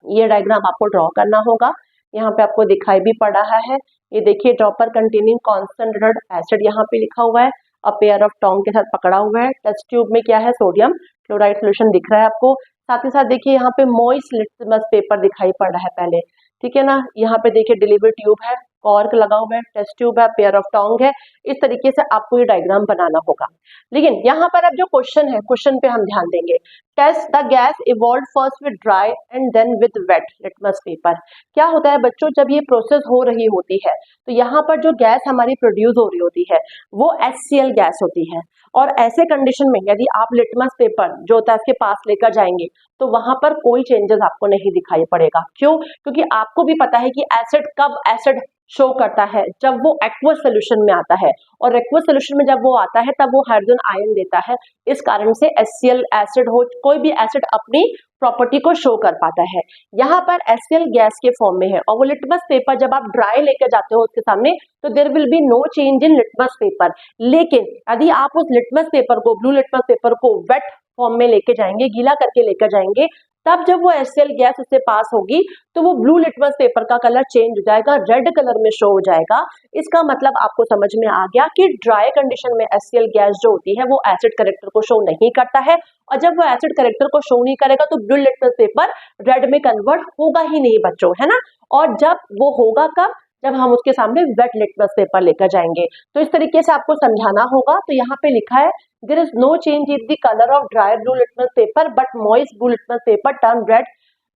ये डायग्राम आपको ड्रॉ करना होगा, यहाँ पे आपको दिखाई भी पड़ रहा है, ये देखिए ड्रॉपर कंटेनिंग कॉन्सेंट्रेटेड एसिड यहाँ पे लिखा हुआ है, अ पेयर ऑफ टोंग के साथ पकड़ा हुआ है, टेस्ट ट्यूब में क्या है, सोडियम क्लोराइड सोल्यूशन दिख रहा है आपको, साथ ही साथ देखिए यहाँ पे मॉइस्ट लिटमस पेपर दिखाई पड़ रहा है पहले, ठीक है ना, यहाँ पे देखिए डिलीवरी ट्यूब है, कॉर्क लगा हुआ है, टेस्ट ट्यूब है, पेयर ऑफ टोंग है, इस तरीके से आपको ये डायग्राम बनाना होगा। लेकिन यहाँ पर अब जो क्वेश्चन है, क्वेश्चन पे हम ध्यान देंगे। Test the gas evolve first with dry and then with wet litmus paper. क्या होता है बच्चों, जब ये प्रोसेस हो रही होती है तो यहाँ पर जो गैस हमारी प्रोड्यूस हो रही होती है वो HCl गैस होती है, और ऐसे कंडीशन में यदि आप लिटमस पेपर जो होता है इसके पास लेकर जाएंगे तो वहां पर कोई चेंजेस आपको नहीं दिखाई पड़ेगा। क्यों? क्योंकि आपको भी पता है कि एसिड कब एसिड शो करता है, जब वो एक्वस सोल्यूशन में आता है, और एक्वस सोल्यूशन में जब वो आता है तब वो हाइड्रोजन आयन देता है, इस कारण से HCl एसिड हो, कोई भी एसिड अपनी प्रॉपर्टी को शो कर पाता है। यहाँ पर HCl गैस के फॉर्म में है, और वो लिटमस पेपर जब आप ड्राई लेकर जाते हो उसके सामने तो there will be no change in litmus paper. लेकिन यदि आप उस लिटमस पेपर को, ब्लू लिटमस पेपर को वेट फॉर्म में लेके जाएंगे, गीला करके लेकर जाएंगे, तब जब वो HCl गैस उससे पास होगी तो वो ब्लू लिटमस पेपर का कलर चेंज हो जाएगा, रेड कलर में शो हो जाएगा। इसका मतलब आपको समझ में आ गया कि ड्राई कंडीशन में HCl गैस जो होती है वो एसिड कैरेक्टर को शो नहीं करता है, और जब वो एसिड कैरेक्टर को शो नहीं करेगा तो ब्लू लिटमस पेपर रेड में कन्वर्ट होगा ही नहीं बच्चों, है ना। और जब वो होगा कब, जब हम उसके सामने वेट लिटमस पेपर लेकर जाएंगे। तो इस तरीके से आपको समझाना होगा। तो यहाँ पे लिखा है there is no change in the color of dry blue litmus paper but moist blue litmus paper turn red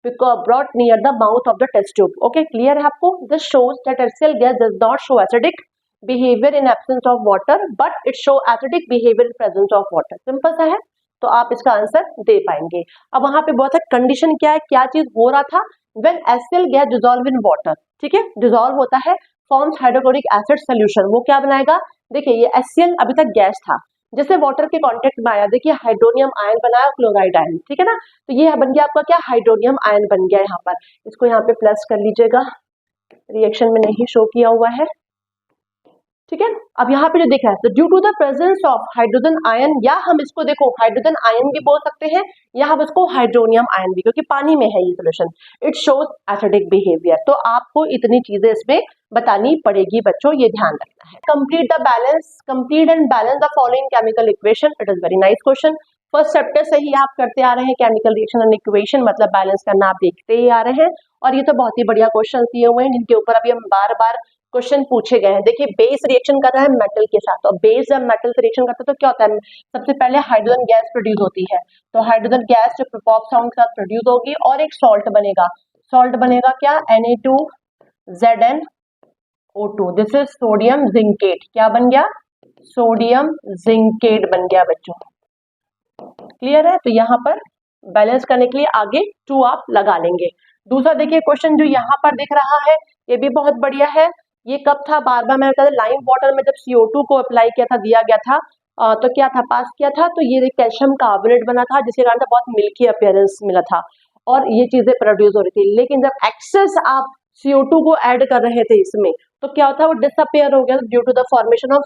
because brought near the mouth of the test tube। okay, clear है आपको? This shows that HCl gas does not show acidic behavior in absence of water but it show acidic behavior in presence of water। Simple सा है, तो आप इसका answer दे पाएंगे। अब वहां पे बहुत है कंडीशन क्या है, क्या चीज हो रहा था, when HCl gas dissolve in water, ठीक है, डिजोल्व होता है, फॉर्म्स हाइड्रोक्लोरिक एसिड सोल्यूशन, वो क्या बनाएगा, देखिए ये HCl अभी तक गैस था, जैसे वाटर के कांटेक्ट में आया, देखिए हाइड्रोनियम आयन बनाया, क्लोराइड आयन, ठीक है ना, तो ये बन गया आपका क्या, हाइड्रोनियम आयन बन गया यहाँ पर, इसको यहाँ पे प्लस कर लीजिएगा, रिएक्शन में नहीं शो किया हुआ है, ठीक है। अब यहाँ पे जो दिख रहा है, due to the presence of hydrogen ion, या हम इसको देखो हाइड्रोजन आयन भी बोल सकते हैं, या हम इसको हाइड्रोनियम आयन भी, क्योंकि पानी में है ये solution, it shows acidic behaviour. तो आपको इतनी चीजें इसमें बतानी पड़ेगी बच्चों, ये ध्यान रखना है। Complete the balance, complete and balance the following chemical equation. It is very nice question, first chapter से ही आप करते आ रहे हैं, केमिकल रिएक्शन एंड इक्वेशन मतलब बैलेंस करना आप देखते ही आ रहे हैं, और ये तो बहुत ही बढ़िया क्वेश्चन दिए हुए हैं जिनके ऊपर अभी हम बार बार क्वेश्चन पूछे गए हैं। देखिए बेस रिएक्शन कर रहा है मेटल के साथ, और बेस जब मेटल से रिएक्शन करता है तो क्या होता है, सबसे पहले हाइड्रोजन गैस प्रोड्यूस होती है, तो हाइड्रोजन गैस जो प्रोपॉप साउंड के साथ प्रोड्यूस होगी और एक सॉल्ट बनेगा, सॉल्ट बनेगा क्या, Na2ZnO2, this is sodium zincate, क्या बन गया, सोडियम जिंकेट बन गया बच्चों, क्लियर है। तो यहाँ पर बैलेंस करने के लिए आगे 2 आप लगा लेंगे। दूसरा देखिए क्वेश्चन जो यहाँ पर दिख रहा है, ये भी बहुत बढ़िया है। ये कब था, बार बार मैंने बताया, लाइम वाटर में जब CO2 को अप्लाई किया था, दिया गया था, तो क्या था, पास किया था, तो ये कैल्शियम कार्बोनेट बना था, जिसके कारण से बहुत मिल्की अपीयरेंस मिला था और ये चीजें प्रोड्यूस हो रही थी। लेकिन जब एक्सेस आप CO2 को ऐड कर रहे थे इसमें, तो क्या होता है, वो डिसअपियर हो गया due to the formation of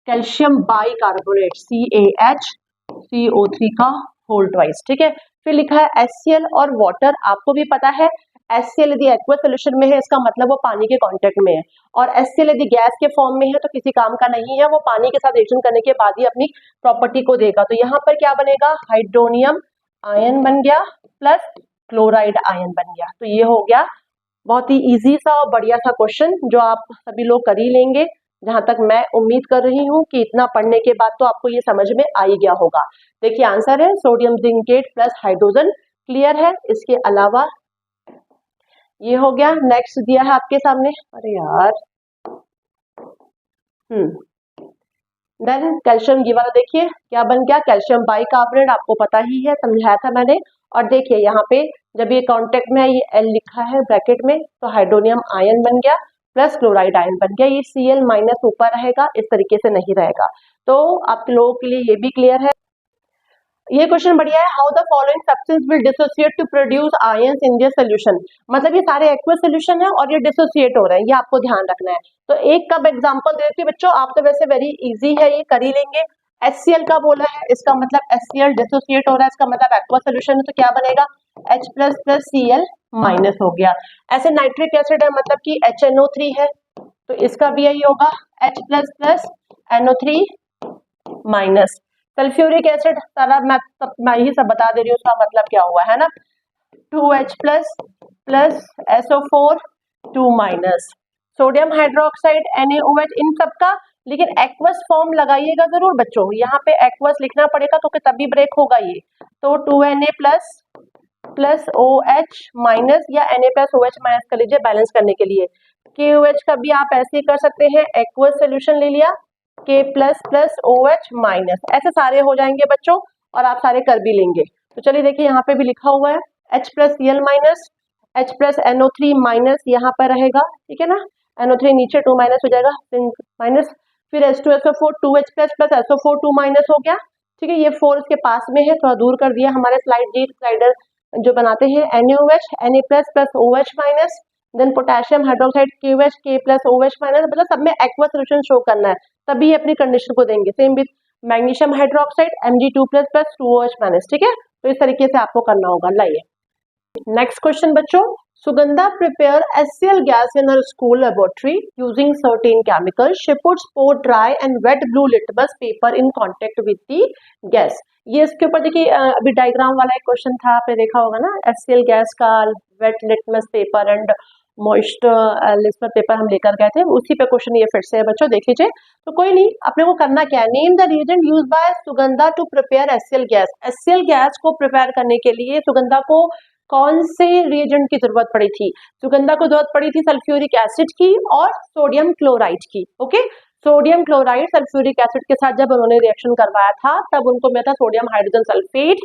calcium bicarbonate, CaHCO3 का होल ट्वाइस। ठीक है, फिर लिखा है HCl और वाटर। आपको भी पता है HCl यदि एक्वस सोल्यूशन में है, इसका मतलब वो पानी के कांटेक्ट में है, और HCl यदि गैस के फॉर्म में है तो किसी काम का नहीं है, वो पानी के साथ रिएक्शन करने के बाद ही अपनी प्रॉपर्टी को देगा। तो यहाँ पर क्या बनेगा, हाइड्रोनियम आयन बन गया प्लस क्लोराइड आयन बन गया। तो ये हो गया बहुत ही इजी सा और बढ़िया सा क्वेश्चन, जो आप सभी लोग कर ही लेंगे। जहां तक मैं उम्मीद कर रही हूँ कि इतना पढ़ने के बाद तो आपको ये समझ में आ ही गया होगा। देखिए आंसर है sodium zincate plus hydrogen, clear है। इसके अलावा ये हो गया, नेक्स्ट दिया है आपके सामने, अरे यार, देन कैल्शियम, ये वाला देखिए क्या बन गया, कैल्शियम बाइकार्बोनेट, आपको पता ही है, समझाया था मैंने। और देखिए यहाँ पे जब ये कांटेक्ट में है, ये L लिखा है ब्रैकेट में, तो हाइड्रोनियम आयन बन गया प्लस क्लोराइड आयन बन गया। ये Cl माइनस ऊपर रहेगा, इस तरीके से नहीं रहेगा। तो आप लोगों के लिए ये भी क्लियर है। ये क्वेश्चन बढ़िया है, how the following substance will dissociate to produce ions in their solution. मतलब ये सारे एक्वस सॉल्यूशन है और ये डिसोसिएट हो रहे हैं, ये आपको ध्यान रखना है। तो एक कब एग्जांपल देती हूँ बच्चों, आप तो वैसे वेरी इजी है, ये कर ही लेंगे। HCl का बोला है, इसका मतलब HCl डिसोसिएट हो रहा है, इसका मतलब एक्वस सॉल्यूशन है, तो क्या बनेगा, H plus plus Cl minus हो गया। ऐसे नाइट्रिक एसिड है, मतलब कि HNO3 है, तो इसका भी यही होगा, H plus plus NO3 minus. Sulphuric acid, सारा मैं ही सब बता दे रही हूँ, उसका मतलब क्या हुआ है ना, 2H plus plus SO4 2 minus. Sodium hydroxide NaOH, इन सबका लेकिन एक्वस फॉर्म लगाइएगा जरूर बच्चों, यहाँ पे एक्वस लिखना पड़ेगा क्योंकि तभी ब्रेक होगा ये। तो 2Na plus plus OH minus या Na प्लस OH माइनस कर लीजिए बैलेंस करने के लिए। KOH का भी आप ऐसे ही कर सकते हैं, एक्वस सोल्यूशन ले लिया, K plus plus OH minus, ऐसे सारे हो जाएंगे बच्चों और आप सारे कर भी लेंगे। तो चलिए देखिए यहाँ पे भी लिखा हुआ है H plus Cl minus, H plus NO3 minus यहाँ पर रहेगा, ठीक है ना, NO3 नीचे 2 माइनस हो जाएगा माइनस, फिर H2SO4 2H plus plus SO4 2 minus हो गया, ठीक है। ये 4 इसके पास में है, थोड़ा दूर कर दिया हमारे स्लाइडर जो बनाते हैं, NaOH Na plus plus OH minus, then potassium hydroxide KOH K plus OH minus, मतलब सब में एक्वस सोल्यूशन शो करना है, तभी अपनी कंडीशन को देंगे। Same with magnesium hydroxide Mg2 plus plus 2OH minus, ठीक है। तो इस तरीके से आपको करना होगा। लाइए नेक्स्ट क्वेश्चन बच्चों, Sugandha prepare HCl gas in her school laboratory using certain chemicals. She puts both dry and wet blue litmus paper in contact with the gas. ये इसके ऊपर देखिए अभी डायग्राम वाला एक क्वेश्चन था, आपने देखा होगा ना, HCl गैस का wet litmus paper and moist litmus paper हम लेकर गए थे, उसी पे क्वेश्चन ये फिर से है बच्चों, देख लीजिए। तो कोई नहीं, अपने को करना क्या है, name the reagent used by Sugandha to prepare HCl gas. HCl gas को प्रिपेयर करने के लिए सुगंधा को कौन से रिएजेंट की जरूरत पड़ी थी, सुगंधा को जरूरत पड़ी थी सल्फ्यूरिक एसिड की और सोडियम क्लोराइड की। Okay, sodium chloride sulphuric acid के साथ जब उन्होंने रिएक्शन करवाया था, तब उनको मिला था सोडियम हाइड्रोजन सल्फेट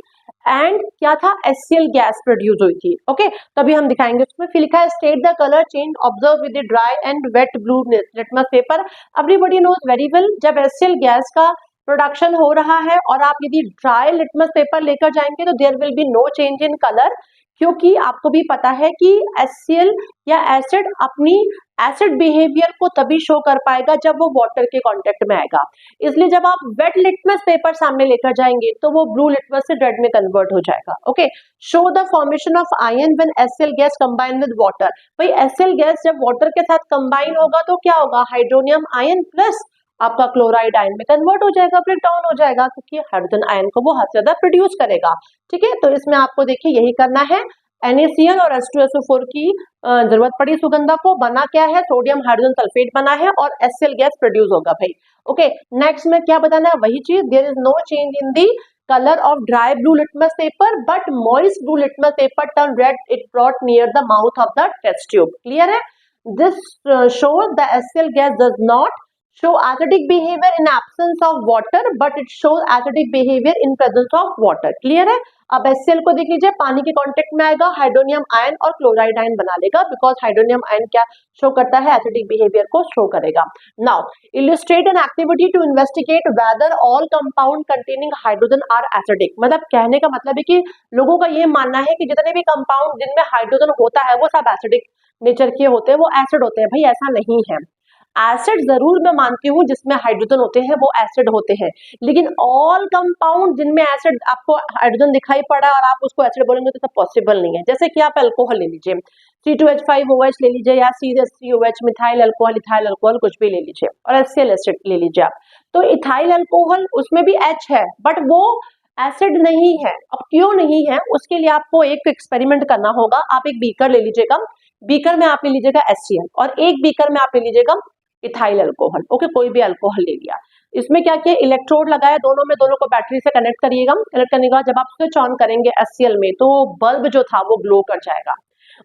एंड क्या था, HCl गैस प्रोड्यूस हुई थी। ओके, तभी हम दिखाएंगे उसमें। फिर लिखा है state the colour change observe with the dry and wet blue litmus paper. Everybody knows very well, जब HCl गैस का प्रोडक्शन हो रहा है और आप यदि ड्राई लिटमस पेपर लेकर जाएंगे तो there will be no change in colour, क्योंकि आपको भी पता है कि HCl या एसिड अपनी एसिड बिहेवियर को तभी शो कर पाएगा जब वो वाटर के कांटेक्ट में आएगा। इसलिए जब आप वेट लिटमस पेपर सामने लेकर जाएंगे तो वो ब्लू लिटमस से रेड में कन्वर्ट हो जाएगा। Okay, show the formation of ion when HCl gas combine with water. भाई HCl गैस जब वाटर के साथ कंबाइन होगा तो क्या होगा, हाइड्रोनियम आयन प्लस आपका क्लोराइड आयन में कन्वर्ट हो जाएगा, ब्रेक डाउन हो जाएगा, क्योंकि हाइड्रोजन आयन को वो हद से ज्यादा प्रोड्यूस करेगा। ठीक है, तो इसमें आपको देखिए यही करना है। NaCl और H2SO4 की जरूरत पड़ी सुगंधा को, बना क्या है, सोडियम हाइड्रोजन सल्फेट बना है और HCl गैस प्रोड्यूस होगा भाई। ओके, नेक्स्ट में क्या बताना है, वही चीज, there is no change in the color of dry blue litmus paper but moist blue litmus paper turned red it brought near the mouth of the test tube. Clear है? This shows the HCl gas does not show acidic behavior in absence of water but it shows acidic behavior in presence of water. Clear है? अब HCl को देख लीजिए, पानी के contact में आएगा, हाइड्रोनियम आयन और क्लोराइड आयन बना लेगा, बिकॉज हाइड्रोनियम आयन क्या शो करता है, एसिडिक बिहेवियर को शो करेगा. Now illustrate an activity to investigate whether all compound containing hydrogen are acidic. मतलब कहने का मतलब है कि लोगों का ये मानना है कि जितने भी कंपाउंड जिनमें हाइड्रोजन होता है वो सब एसिडिक नेचर के होते हैं, वो एसिड होते हैं. भाई ऐसा नहीं है. एसिड जरूर मैं मानती हूँ जिसमें हाइड्रोजन होते हैं वो एसिड होते हैं, लेकिन ऑल कंपाउंड जिनमें एसिड आपको हाइड्रोजन दिखाई पड़ा और आप उसको एसिड बोलेंगे तो सब पॉसिबल नहीं है. जैसे कि आप अल्कोहल ले लीजिए, C2H5OH ले लीजिए या CH3OH, methyl alcohol, ethyl alcohol, कुछ भी ले लीजिए, और HCl एसिड ले लीजिए आप. तो इथाइल अल्कोहल उसमें भी H है बट वो एसिड नहीं है. अब क्यों नहीं है, उसके लिए आपको एक एक्सपेरिमेंट करना होगा. आप एक बीकर ले लीजिएगा, बीकर में आप ले लीजिएगा HCl और एक बीकर में आप ले लीजिएगा इथाइल अल्कोहल. ओके, कोई भी अल्कोहल ले लिया, इसमें क्या किया, इलेक्ट्रोड लगाया दोनों में, दोनों को बैटरी से कनेक्ट करिएगा. कनेक्ट करने के बाद जब आप स्विच ऑन करेंगे HCl में तो बल्ब जो था वो ग्लो कर जाएगा.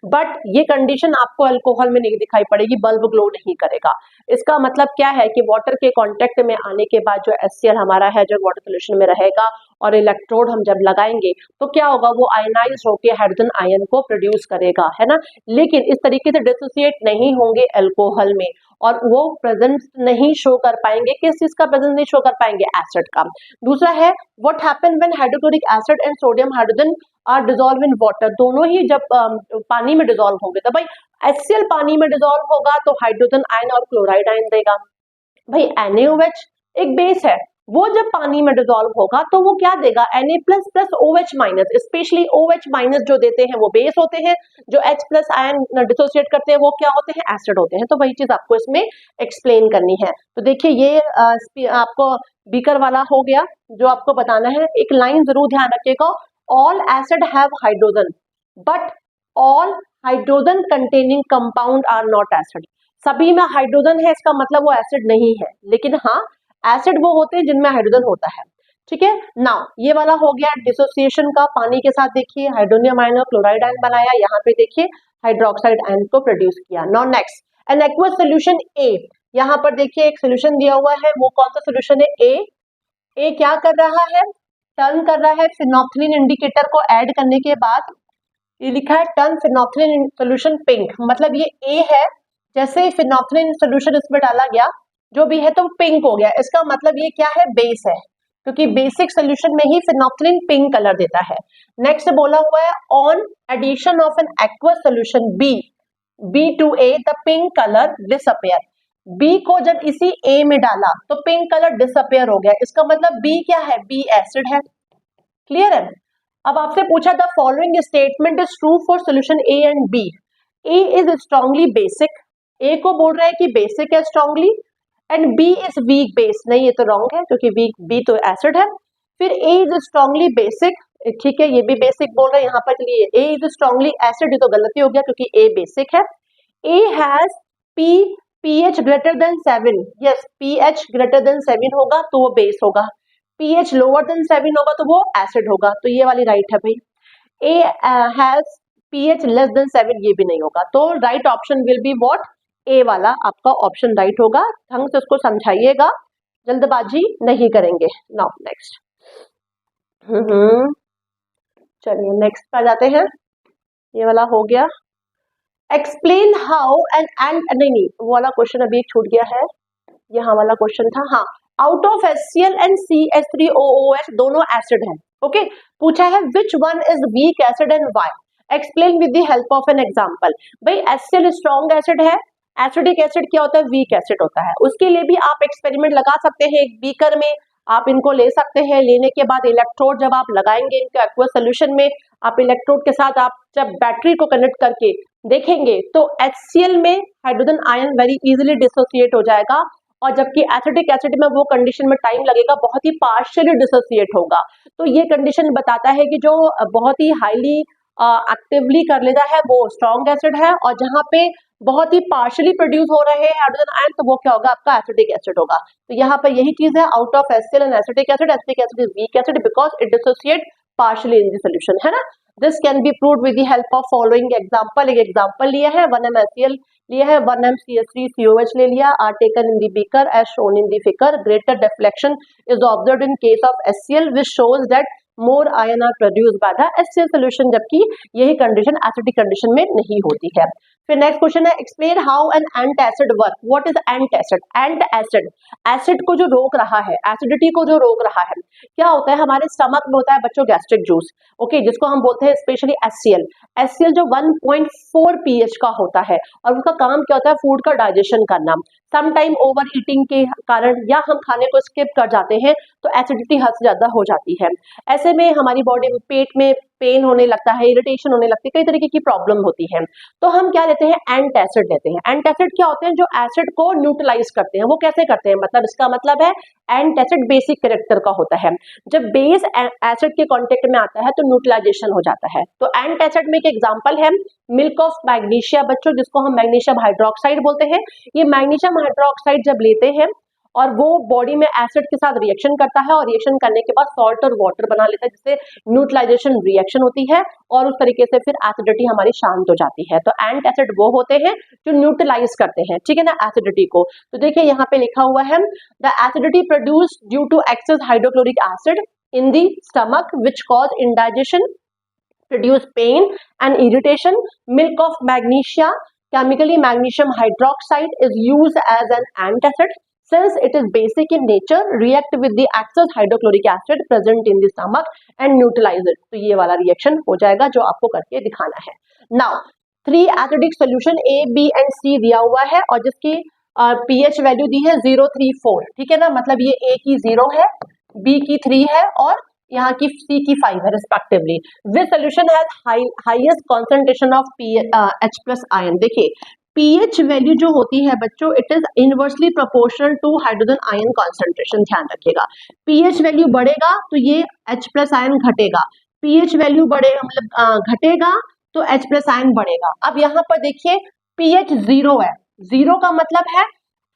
बट ये कंडीशन आपको अल्कोहल में नहीं दिखाई पड़ेगी, बल्ब ग्लो नहीं करेगा. इसका मतलब क्या है कि वाटर के कांटेक्ट में आने के बाद जो HCl हमारा है जो वाटर सोल्यूशन में रहेगा और इलेक्ट्रोड हम जब लगाएंगे तो क्या होगा, वो आयनाइज होकर हाइड्रोजन आयन को प्रोड्यूस करेगा, है ना. लेकिन इस तरीके से डिसोसिएट नहीं होंगे अल्कोहल में और वो प्रेजेंस नहीं शो कर पाएंगे. किस चीज का प्रेजेंस नहीं शो कर पाएंगे, एसिड का. दूसरा है what happen when hydrochloric acid and sodium hydrogen are dissolve in water. दोनों ही जब पानी में डिसॉल्व होंगे तो भाई HCl पानी में डिसॉल्व होगा तो हाइड्रोजन आयन और क्लोराइड आयन देगा. भाई NaOH एक बेस है, वो जब पानी में डिसॉल्व होगा तो वो क्या देगा, Na plus plus OH minus. Specially OH minus जो देते हैं वो बेस होते हैं, जो H प्लस आयन डिसोसिएट करते हैं वो क्या होते हैं, एसिड होते हैं. तो वही चीज आपको इसमें एक्सप्लेन करनी है. तो देखिए ये आपको बीकर वाला हो गया जो आपको बताना है. एक लाइन जरूर ध्यान रखिएगा, all acid have hydrogen but all hydrogen containing compound are not acid. सभी में हाइड्रोजन है इसका मतलब वो एसिड नहीं है, लेकिन हाँ एसिड वो होते हैं जिनमें हाइड्रोजन होता है. ठीक है. नाउ ये वाला हो गया डिसोसिएशन का. पानी के साथ देखिए हाइड्रोनियम आयन और क्लोराइड आयन बनाया, यहाँ पे देखिए हाइड्रोक्साइड आयन को प्रोड्यूस किया. Now next N aqueous solution A. यहाँ पर देखिए एक सोल्यूशन दिया हुआ है, वो कौन सा सोल्यूशन है, A क्या कर रहा है, टर्न कर रहा है. फिनोल्फथालीन इंडिकेटर को ऐड करने के बाद ये लिखा है टर्न फिनोल्फथालीन सोल्यूशन पिंक. मतलब ये A है, जैसे फिनोल्फथालीन सोल्यूशन इसमें डाला गया जो भी है तो पिंक हो गया. इसका मतलब ये क्या है, बेस है, क्योंकि बेसिक सोल्यूशन में ही फिनोल्फथालीन पिंक कलर देता है. नेक्स्ट बोला हुआ है on addition of an aqueous solution B to A the pink colour disappear. B को जब इसी A में डाला तो पिंक कलर डिसअपियर हो गया. इसका मतलब B क्या है, B एसिड है. क्लियर है. अब आपसे पूछा the following statement is true for solution A and B. A is strongly basic, A को बोल रहा है कि बेसिक है strongly, and B is weak base. नहीं ये तो रॉन्ग है क्योंकि B तो एसिड है. फिर A इज स्ट्रांगली बेसिक, ठीक है ये भी बेसिक बोल रहे हैं यहाँ पर. चलिए A इज स्ट्रांगली एसिड, ये तो गलती हो गया क्योंकि A बेसिक है. A has pH greater than 7. Yes pH greater than 7 होगा तो वो बेस होगा, pH लोअर देन 7 होगा तो वो एसिड होगा. तो ये वाली राइट है भाई. A has pH less than 7, ये भी नहीं होगा. तो right option will be what, A वाला आपका ऑप्शन राइट होगा. ढंग से उसको समझाइएगा, जल्दबाजी नहीं करेंगे. नाउ नेक्स्ट चलिए नेक्स्ट पर जाते हैं. ये वाला हो गया, एक्सप्लेन हाउ एन एंड नहीं वो वाला क्वेश्चन अभी एक छूट गया है, यहाँ वाला क्वेश्चन था. हाँ, out of HCl and CH3OOH दोनों एसिड हैं. ओके, पूछा है which one is weak acid and why. Explain with the help of an example. भाई HCl स्ट्रॉन्ग एसिड है, एसिडिक एसिड क्या होता है, वीक एसिड होता है. उसके लिए भी आप एक्सपेरिमेंट लगा सकते हैं. एक बीकर में आप इनको ले सकते हैं, लेने के बाद इलेक्ट्रोड जब आप लगाएंगे इनके एक्वस सोल्यूशन में, आप इलेक्ट्रोड के साथ आप जब बैटरी को कनेक्ट करके देखेंगे तो HCl में hydrogen ion very easily dissociate हो जाएगा, और जबकि एसिडिक एसिड में वो कंडीशन में टाइम लगेगा, बहुत ही पार्शियली डिसोसिएट होगा. तो ये कंडीशन बताता है कि जो बहुत ही हाईली एक्टिवली कर लेता है वो स्ट्रॉन्ग एसिड है, और जहाँ पे बहुत ही पार्शियली प्रोड्यूस हो रहे हैं हाइड्रोजन आयन तो वो क्या होगा, आपका एसिडिक एसिड होगा. तो यहाँ पर यही चीज है, out of HCl and acidic acid is weak acid because it dissociate partially in the solution, है ना. This can be proved with the help of following example. एक एग्जांपल लिया है 1 mHCl लिया है 1 MCH3COH ले लिया, are taken in the beaker as shown in the figure, greater deflection is observed in case of HCl which shows that more ion are produced by the HCl solution, जबकि यही condition acidic condition में नहीं होती है। फिर next question है explain how an antacid work. What is antacid? Antacid acid को जो रोक रहा है, एसिडिटी को जो रोक रहा है, क्या होता है हमारे स्टमक में होता है बच्चों गैस्ट्रिक जूस, ओके, जिसको हम बोलते हैं स्पेशली HCl। HCl जो 1.4 pH का होता है और उसका काम क्या होता है फूड का डाइजेशन करना। सम टाइम ओवर ईटिंग के कारण या हम खाने को स्किप कर जाते हैं तो एसिडिटी हद से ज्यादा हो जाती है। ऐसे में हमारी बॉडी में पेट में पेन होने लगता है, इरिटेशन होने लगती है, कई तरीके की प्रॉब्लम होती है। तो हम क्या लेते हैं? एंटासिड लेते हैं। एंटासिड क्या होते हैं? जो एसिड को न्यूट्रलाइज करते हैं। वो कैसे करते हैं? मतलब इसका मतलब है एंटासिड बेसिक कैरेक्टर का होता है। जब बेस एसिड के कांटेक्ट में आता है तो न्यूट्रलाइजेशन हो जाता है। तो एंटासिड में एक एग्जांपल है मिल्क ऑफ मैग्नीशिया बच्चों, जिसको हम मैग्नीशियम हाइड्रोक्साइड बोलते हैं। ये मैग्नीशियम हाइड्रोक्साइड जब लेते हैं और वो बॉडी में एसिड के साथ रिएक्शन करता है और रिएक्शन करने के बाद सॉल्ट और वाटर बना लेता है, जिससे न्यूट्रलाइजेशन रिएक्शन होती है और उस तरीके से फिर एसिडिटी हमारी शांत हो जाती है। तो एंटासिड वो होते हैं जो न्यूट्रलाइज करते हैं, ठीक है ना, एसिडिटी को। तो देखिए यहाँ पे लिखा हुआ है the acidity produced due to excess hydrochloric acid in the stomach which cause indigestion, produce pain and irritation. Milk of magnesia, chemically magnesium hydroxide, is used as an antacid since it is basic in nature, react with the excess hydrochloric acid present in the stomach and neutralize it. तो ये वाला reaction हो जाएगा जो आपको करके दिखाना है। Now 3 acidic solution A, B and C दिया हुआ है और जिसकी pH वैल्यू दी है 034, ठीक है ना, मतलब ये A की 0 है, B की 3 है और यहाँ की C की 5 है respectively. This solution has highest concentration of H plus ion. देखिए pH वैल्यू जो होती है बच्चों, it is inversely proportional to hydrogen ion concentration. ध्यान रखिएगा, pH वैल्यू बढ़ेगा तो ये H प्लस आयन घटेगा, pH वैल्यू बढ़ेगा मतलब घटेगा तो H प्लस आयन बढ़ेगा। अब यहाँ पर देखिए pH 0 है, 0 का मतलब है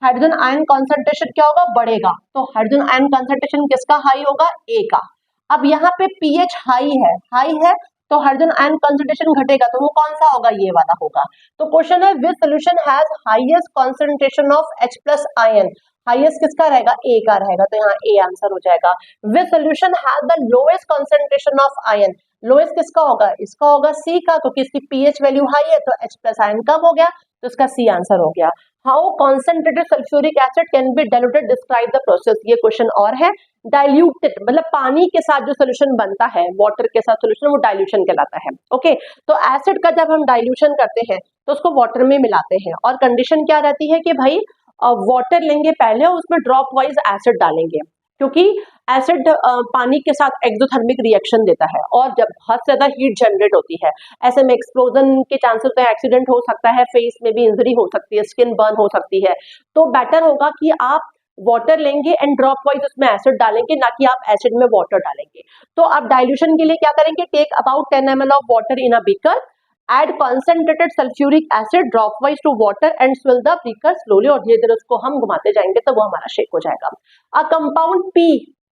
हाइड्रोजन आयन कॉन्सेंट्रेशन क्या होगा? बढ़ेगा। तो हाइड्रोजन आयन कॉन्सेंट्रेशन किसका हाई होगा? A का। अब यहाँ पे pH हाई है तो हाइड्रोजन आयन कंसंट्रेशन घटेगा, तो वो कौन सा होगा? ये वाला होगा। तो क्वेश्चन है which solution has highest concentration of H plus ion. Highest किसका रहेगा? A का रहेगा, तो यहाँ A आंसर हो जाएगा। Which solution has the lowest concentration of ion. Lowest किसका होगा? इसका होगा C का, क्योंकि इसकी pH वैल्यू हाई है तो H प्लस आयन कम हो गया, तो इसका C आंसर हो गया। How concentrated sulphuric acid can be diluted, describe the process. ये क्वेश्चन और है। डाइल्यूटेड मतलब पानी के साथ जो सोल्यूशन बनता है, वाटर के साथ सोल्यूशन, वो डाइल्यूशन कहलाता है। ओके, तो एसिड का जब हम डाइल्यूशन करते हैं तो उसको वाटर में मिलाते हैं और कंडीशन क्या रहती है कि भाई वाटर लेंगे पहले और उसमें ड्रॉप वाइज एसिड डालेंगे, क्योंकि एसिड पानी के साथ एक्सोथर्मिक रिएक्शन देता है और जब बहुत ज्यादा हीट जनरेट होती है ऐसे में एक्सप्लोजन के चांसेस हैं, एक्सीडेंट हो सकता है, फेस में भी इंजरी हो सकती है, स्किन बर्न हो सकती है। तो बेटर होगा कि आप वाटर लेंगे एंड ड्रॉप वाइज उसमें एसिड डालेंगे, ना कि आप एसिड में वाटर डालेंगे। तो आप डाइल्यूशन के लिए क्या करेंगे? Take about 10 ml of water in a beaker, add concentrated sulfuric acid dropwise to water and swill the beaker slowly, और धीरे धीरे उसको हम घुमाते जाएंगे तो वो हमारा शेक हो जाएगा। अ कंपाउंड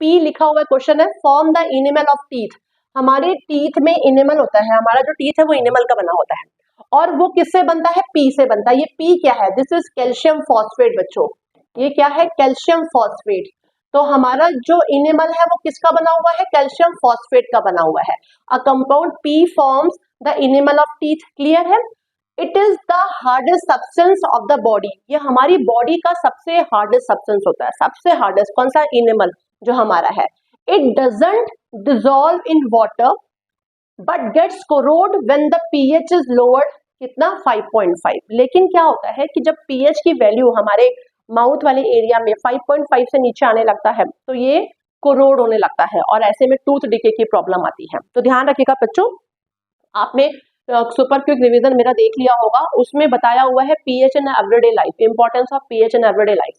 P लिखा हुआ क्वेश्चन है, form the enamel of teeth. हमारे टीथ में इनेमल होता है, हमारा जो टीथ है वो इनेमल का बना होता है और वो किससे बनता है? P से बनता है। ये P क्या है? दिस इज कैल्शियम फॉस्फेट बच्चों, ये क्या है? Calcium phosphate. तो हमारा जो इनेमल है वो किसका बना हुआ है? कैल्शियम फॉस्फेट का बना हुआ है। A compound P forms the enamel of teeth, clear है? It is the hardest substance of the body. ये हमारी बॉडी का सबसे हार्डेस्ट सब्सटेंस होता है। सबसे हार्डेस्ट कौन सा? इनेमल जो हमारा है। It doesn't dissolve in water but gets corrode when the pH is lowered, कितना? 5.5। लेकिन क्या होता है कि जब pH की वैल्यू हमारे माउथ वाले एरिया में 5.5 से नीचे आने लगता है तो ये कोरोड होने लगता है और ऐसे में टूथ डिके की प्रॉब्लम आती है। तो ध्यान रखिएगा बच्चों, आपने सुपर क्विक रिवीजन मेरा देख लिया होगा, उसमें बताया हुआ है pH in everyday life, importance of pH in everyday life.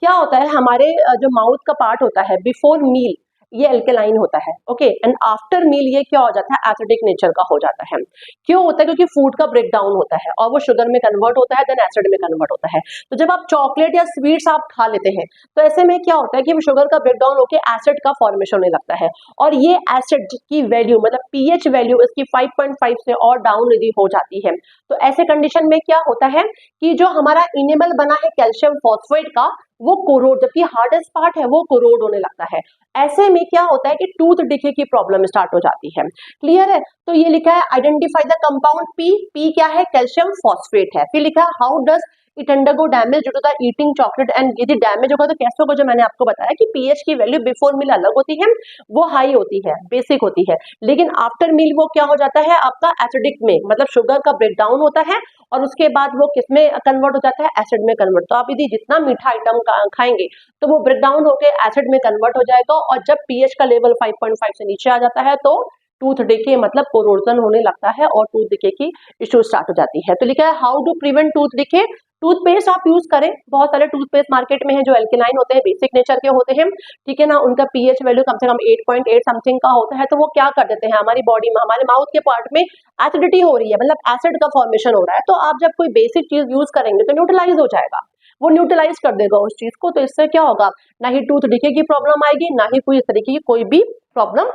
क्या होता है हमारे जो माउथ का पार्ट होता है बिफोर मील, ये एल्केलाइन होता है, ओके। एंड आफ्टर मील ये क्या हो जाता है, एसिडिक नेचर का हो जाता है। क्यों होता है, क्योंकि फूड का ब्रेक डाउन होता है और वो शुगर में कन्वर्ट होता है, देन एसिड में कन्वर्ट होता है। तो जब आप चॉकलेट या स्वीट्स आप खा लेते हैं तो ऐसे में क्या होता है कि शुगर का ब्रेक डाउन होकर एसिड का फॉर्मेशन होने लगता है, और ये एसिड की वैल्यू मतलब पीएच वैल्यू इसकी 5.5 से और डाउन यदि हो जाती है तो ऐसे कंडीशन में क्या होता है कि जो हमारा इनेमल बना है कैल्शियम फॉस्फेट का वो कोरोड, जबकि हार्डेस्ट पार्ट है वो कोरोड होने लगता है। ऐसे में क्या होता है कि टूथ डिके की प्रॉब्लम स्टार्ट हो जाती है। क्लियर है? तो ये लिखा है identify the compound P, P क्या है, कैल्शियम फॉस्फेट है। फिर लिखा है how does it undergo damage due to the eating chocolate, and यदि डैमेज होगा तो कैसे होगा, जो मैंने आपको बताया कि पीएच की वैल्यू बिफोर मील अलग होती है, वो हाई होती है, बेसिक होती है, लेकिन आफ्टर मील वो क्या हो जाता है आपका एसिडिक में, मतलब शुगर का ब्रेक डाउन होता है और उसके बाद वो किसमें कन्वर्ट हो जाता है, एसिड में कन्वर्ट। तो आप यदि जितना मीठा आइटम खाएंगे तो वो ब्रेक डाउन होकर एसिड में कन्वर्ट हो जाएगा, और जब पीएच का लेवल 5.5 से नीचे आ जाता है तो टूथ डिके मतलब कोरोजन होने लगता है और टूथ डिके की इश्यू स्टार्ट हो जाती है। तो लिखा है how to prevent tooth decay, toothpaste आप यूज करें, बहुत सारे टूथपेस्ट मार्केट में है जो एल्केलाइन होते हैं, बेसिक नेचर के होते हैं, ठीक है ना, उनका पीएच वैल्यू कम से कम 8.8 समथिंग का होता है, तो वो क्या कर देते हैं हमारी बॉडी में, हमारे माउथ के पार्ट में एसिडिटी हो रही है, मतलब एसिड का फॉर्मेशन हो रहा है, तो आप जब कोई बेसिक चीज यूज करेंगे तो न्यूट्रलाइज हो जाएगा, वो न्यूट्रलाइज कर देगा उस चीज को, तो इससे क्या होगा, ना ही टूथ डिके की प्रॉब्लम आएगी, ना ही कोई इस तरीके की कोई भी प्रॉब्लम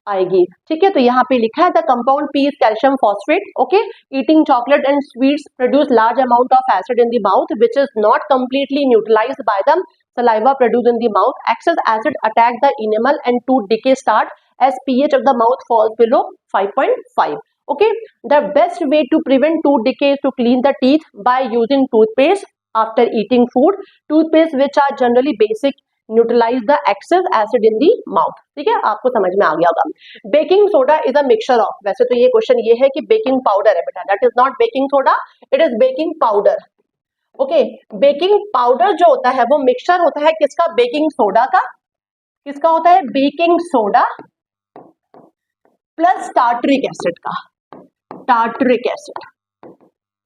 आएगी, ठीक है। तो यहाँ पे लिखा है the compound P is calcium phosphate, okay. Eating chocolate and sweets produce large amount of acid in the mouth which is not completely neutralised by the saliva produced in the mouth. Excess acid attack the enamel and tooth decay start as pH of the mouth falls below 5.5. Okay, the best way to prevent tooth decay is to clean the teeth by using toothpaste after eating food. Toothpaste which are generally basic neutralise the excess acid in the mouth, ठीक है, आपको समझ में आ गया होगा। Baking soda is a mixture of, वैसे तो ये क्वेश्चन ये है कि बेकिंग पाउडर है बेटा, that is not baking soda, it is baking powder, okay. Baking powder जो होता है वो मिक्सचर होता है किसका, बेकिंग सोडा का, किसका होता है, baking soda plus tartaric acid का, टार्टरिक एसिड,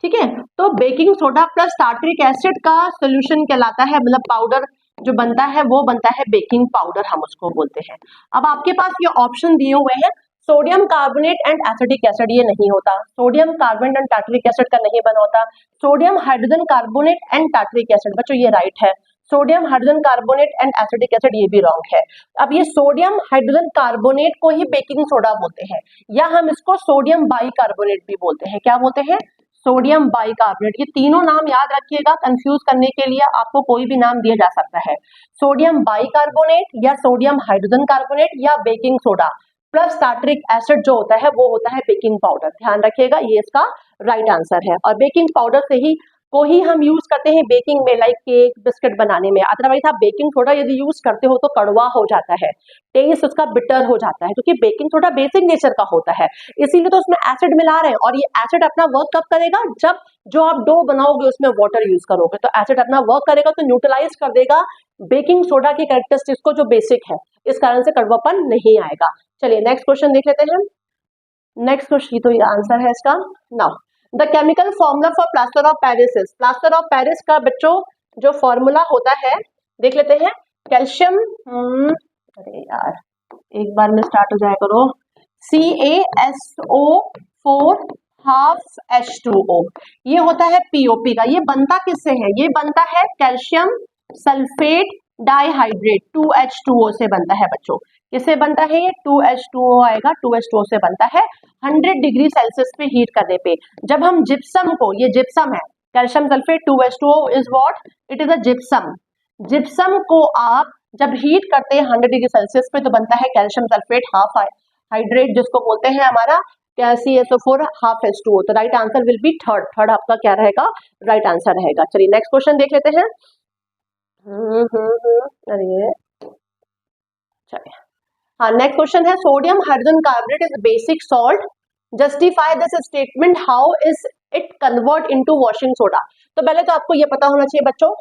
ठीक है। तो baking soda plus tartaric acid का सोल्यूशन कहलाता है, मतलब पाउडर जो बनता है वो बनता है बेकिंग पाउडर, हम उसको बोलते हैं। अब आपके पास ये ऑप्शन दिए हुए हैं, sodium carbonate and acidic acid, ये नहीं होता, sodium carbonate and tartaric acid का नहीं बना होता, sodium hydrogen carbonate and tartaric acid, बच्चों ये राइट है, sodium hydrogen carbonate and acidic acid ये भी रॉन्ग है। अब ये सोडियम हाइड्रोजन कार्बोनेट को ही बेकिंग सोडा बोलते हैं, या हम इसको सोडियम बाइकार्बोनेट भी बोलते हैं, क्या बोलते हैं, सोडियम बाइकार्बोनेट। ये तीनों नाम याद रखिएगा, कंफ्यूज करने के लिए आपको कोई भी नाम दिया जा सकता है, सोडियम बाइकार्बोनेट या सोडियम हाइड्रोजन कार्बोनेट या baking soda plus tartaric acid जो होता है वो होता है बेकिंग पाउडर, ध्यान रखिएगा ये इसका राइट आंसर है। और बेकिंग पाउडर से ही को ही हम यूज करते हैं बेकिंग में, लाइक केक बिस्किट बनाने में, अदरवाइज आप बेकिंग सोडा यदि यूज करते हो तो कड़वा हो जाता है, टेस्ट उसका बिटर हो जाता है, क्योंकि बेकिंग सोडा बेसिक नेचर का होता है, इसीलिए तो उसमें एसिड मिला रहे हैं, और ये एसिड अपना वर्क कब करेगा, जब जो आप डो बनाओगे उसमें वाटर यूज करोगे तो एसिड अपना वर्क करेगा, तो न्यूट्रलाइज कर देगा बेकिंग सोडा की कैरेक्टरिस्टिक्स को जो बेसिक है, इस कारण से कड़वापन नहीं आएगा। चलिए नेक्स्ट क्वेश्चन देख लेते हैं। नेक्स्ट क्वेश्चन तो ये आंसर है इसका। Now the chemical formula for plaster of Paris is, plaster of Paris का बच्चों जो फॉर्मूला होता है देख लेते हैं, कैल्शियम, अरे यार एक बार में स्टार्ट हो जाया करो, CaSO4 हाफ H2O, ये होता है POP का, ये बनता किससे है, ये बनता है कैल्शियम सल्फेट डाइहाइड्रेट 2H2O से बनता है बच्चों, किससे बनता है, ये 2H2O आएगा, 2H2O से बनता है 100 डिग्री सेल्सियस पे हीट करने पे। जब हम जिप्सम को, ये जिप्सम है, calcium sulphate 2H2O is what, it is a gypsum, gypsum को आप जब हीट करते हैं 100 डिग्री सेल्सियस पे तो बनता है कैल्शियम सल्फेट हाफ हाइड्रेट, जिसको बोलते हैं हमारा CaSO4 हाफ H2O। तो right answer will be third, third आपका क्या रहेगा, राइट आंसर रहेगा। चलिए नेक्स्ट क्वेश्चन देख लेते हैं। अरे चलिए हाँ, नेक्स्ट क्वेश्चन है sodium hydrogen carbonate is basic salt, justify this statement, how is it convert into washing soda. तो पहले तो आपको ये पता होना चाहिए बच्चों,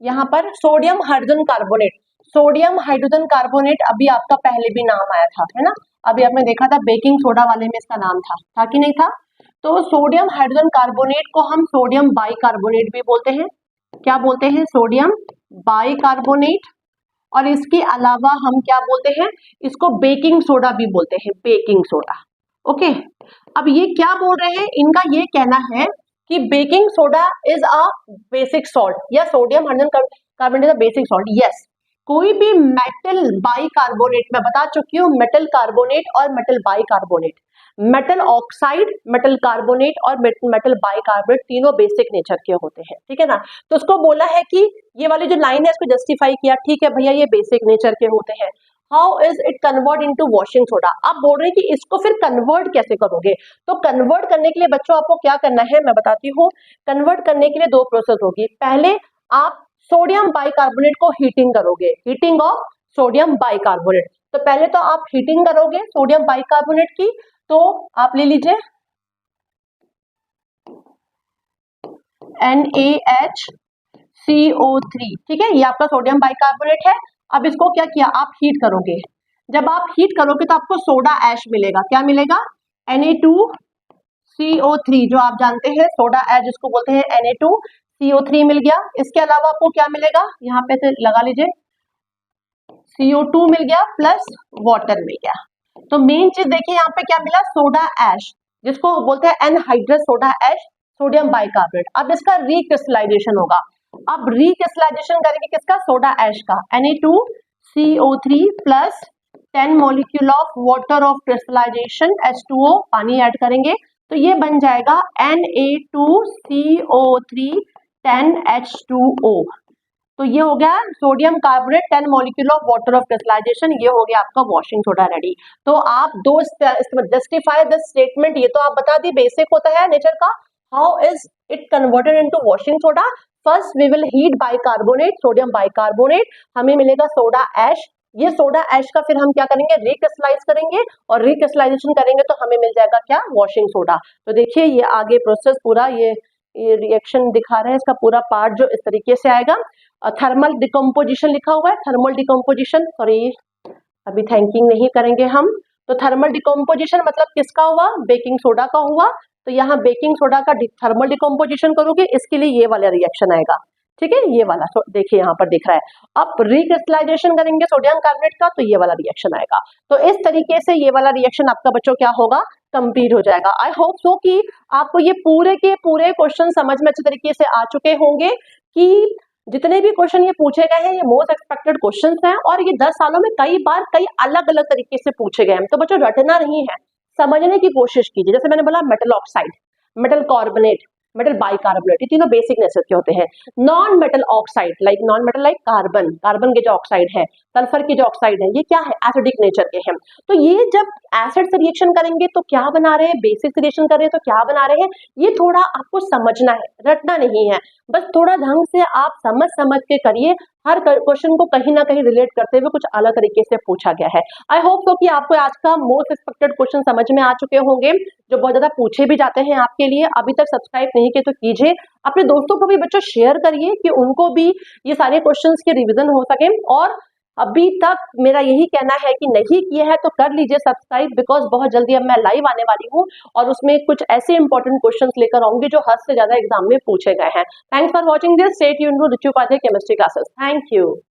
यहाँ पर sodium hydrogen carbonate, sodium hydrogen carbonate अभी आपका पहले भी नाम आया था, है ना, अभी आपने देखा था बेकिंग सोडा वाले में इसका नाम था कि नहीं था। तो सोडियम हाइड्रोजन कार्बोनेट को हम सोडियम बाइकार्बोनेट भी बोलते हैं, क्या बोलते हैं, सोडियम बाइकार्बोनेट और इसके अलावा हम क्या बोलते हैं, इसको बेकिंग सोडा भी बोलते हैं, बेकिंग सोडा। ओके, अब ये क्या बोल रहे हैं, इनका ये कहना है कि baking soda is a basic salt या sodium hydrogen carbonate is a basic salt. Yes, कोई भी मेटल बाइकार्बोनेट, मैं बता चुकी हूँ मेटल कार्बोनेट और metal bicarbonate, metal oxide, metal carbonate और मेटल बाइकार्बोनेट तीनों बेसिक नेचर के होते हैं, ठीक है ना। तो उसको बोला है कि ये वाली जो लाइन है इसको जस्टिफाई किया, ठीक है भैया ये बेसिक नेचर के होते हैं। How is it convert into washing soda, आप बोल रहे हैं कि इसको फिर कन्वर्ट कैसे करोगे। तो कन्वर्ट करने के लिए बच्चों आपको क्या करना है, मैं बताती हूँ। कन्वर्ट करने के लिए दो प्रोसेस होगी। पहले आप सोडियम बाइकार्बोनेट को हीटिंग करोगे, हीटिंग ऑफ सोडियम बाइकार्बोनेट। तो पहले तो आप हीटिंग करोगे सोडियम बाइकार्बोनेट की, तो आप ले लीजिए NaHCO3, ठीक है, ये आपका सोडियम बाइकार्बोनेट है। अब इसको क्या किया, आप हीट करोगे। जब आप हीट करोगे तो आपको सोडा ऐश मिलेगा, क्या मिलेगा, Na2CO3, जो आप जानते हैं सोडा ऐश जिसको बोलते हैं Na2CO3 मिल गया। इसके अलावा आपको क्या मिलेगा, यहाँ पे से लगा लीजिए, CO2 मिल गया प्लस वाटर मिल गया। तो मेन चीज देखिए यहाँ पे क्या मिला, सोडा ऐश जिसको बोलते हैं anhydrous soda ash sodium bicarbonate. अब इसका रिक्रिस्टलाइजेशन होगा। अब रिक्रिस्टलाइजेशन करेंगे किसका, सोडा ऐश का, Na2CO3 plus 10 molecule of water of crystallisation H2O, पानी ऐड करेंगे तो ये बन जाएगा Na2CO3 10H2O। तो ये हो गया sodium carbonate 10 molecule of water of crystallisation, ये हो गया आपका वॉशिंग सोडा रेडी। तो आप दो जस्टिफाई दिस स्टेटमेंट, ये तो आप बता दी बेसिक होता है नेचर का। How is it converted into washing soda, first we will heat bicarbonate, sodium bicarbonate, हमें मिलेगा सोडा ऐश। ये सोडा ऐश का फिर हम क्या करेंगे, रिक्रिस्टलाइज करेंगे और रिक्रिस्टलाइजेशन करेंगे तो हमें मिल जाएगा क्या, वॉशिंग सोडा। तो देखिए ये आगे प्रोसेस पूरा ये रिएक्शन दिखा रहे हैं, इसका पूरा पार्ट जो इस तरीके से आएगा। थर्मल डिकम्पोजिशन लिखा हुआ है, थर्मल डिकम्पोजिशन, सॉरी अभी थैंकिंग नहीं करेंगे हम। तो थर्मल डिकम्पोजिशन मतलब किसका हुआ, बेकिंग सोडा का हुआ। तो यहाँ बेकिंग सोडा का थर्मल डिकम्पोजिशन करोगे, इसके लिए ये वाला रिएक्शन आएगा, ठीक है, ये वाला। तो देखिए यहाँ पर दिख रहा है। अब रिक्रिस्टलाइजेशन करेंगे सोडियम कार्बोनेट का तो ये वाला रिएक्शन आएगा। तो इस तरीके से ये वाला रिएक्शन आपका बच्चों क्या होगा, कंप्लीट हो जाएगा। आई होप सो कि आपको ये पूरे के पूरे क्वेश्चन समझ में अच्छे तरीके से आ चुके होंगे कि जितने भी क्वेश्चन ये पूछे गए हैं ये मोस्ट एक्सपेक्टेड क्वेश्चंस हैं और ये 10 सालों में कई बार कई अलग अलग तरीके से पूछे गए हैं। तो बच्चों रटना नहीं है, समझने की कोशिश कीजिए। जैसे मैंने बोला metal oxide, metal carbonate, metal bicarbonate, ये तीनों बेसिक नेचर के होते हैं। Non metal oxide non metal like carbon, carbon के जो ऑक्साइड है, सल्फर के जो ऑक्साइड है, ये क्या है, एसिडिक नेचर के हैं। तो ये जब एसिड से रिएक्शन करेंगे तो क्या बना रहे हैं, बेसिक से रिएक्शन कर रहे हैं तो क्या बना रहे हैं, ये थोड़ा आपको समझना है, रटना नहीं है। बस थोड़ा ढंग से आप समझ समझ के करिए। हर क्वेश्चन को कहीं ना कहीं रिलेट करते हुए कुछ अलग तरीके से पूछा गया है। आई होप सो कि आपको आज का मोस्ट एक्सपेक्टेड क्वेश्चन समझ में आ चुके होंगे, जो बहुत ज्यादा पूछे भी जाते हैं आपके लिए। अभी तक सब्सक्राइब नहीं किए तो कीजिए, अपने दोस्तों को भी बच्चों शेयर करिए कि उनको भी ये सारे क्वेश्चंस के रिवीजन हो सके। और अभी तक मेरा यही कहना है कि नहीं किया है तो कर लीजिए सब्सक्राइब, बिकॉज बहुत जल्दी अब मैं लाइव आने वाली हूँ और उसमें कुछ ऐसे इंपॉर्टेंट क्वेश्चंस लेकर आऊंगी जो हद से ज्यादा एग्जाम में पूछे गए हैं। Thanks for watching this, stay tuned to Richu Upadhyay chemistry classes. Thank you.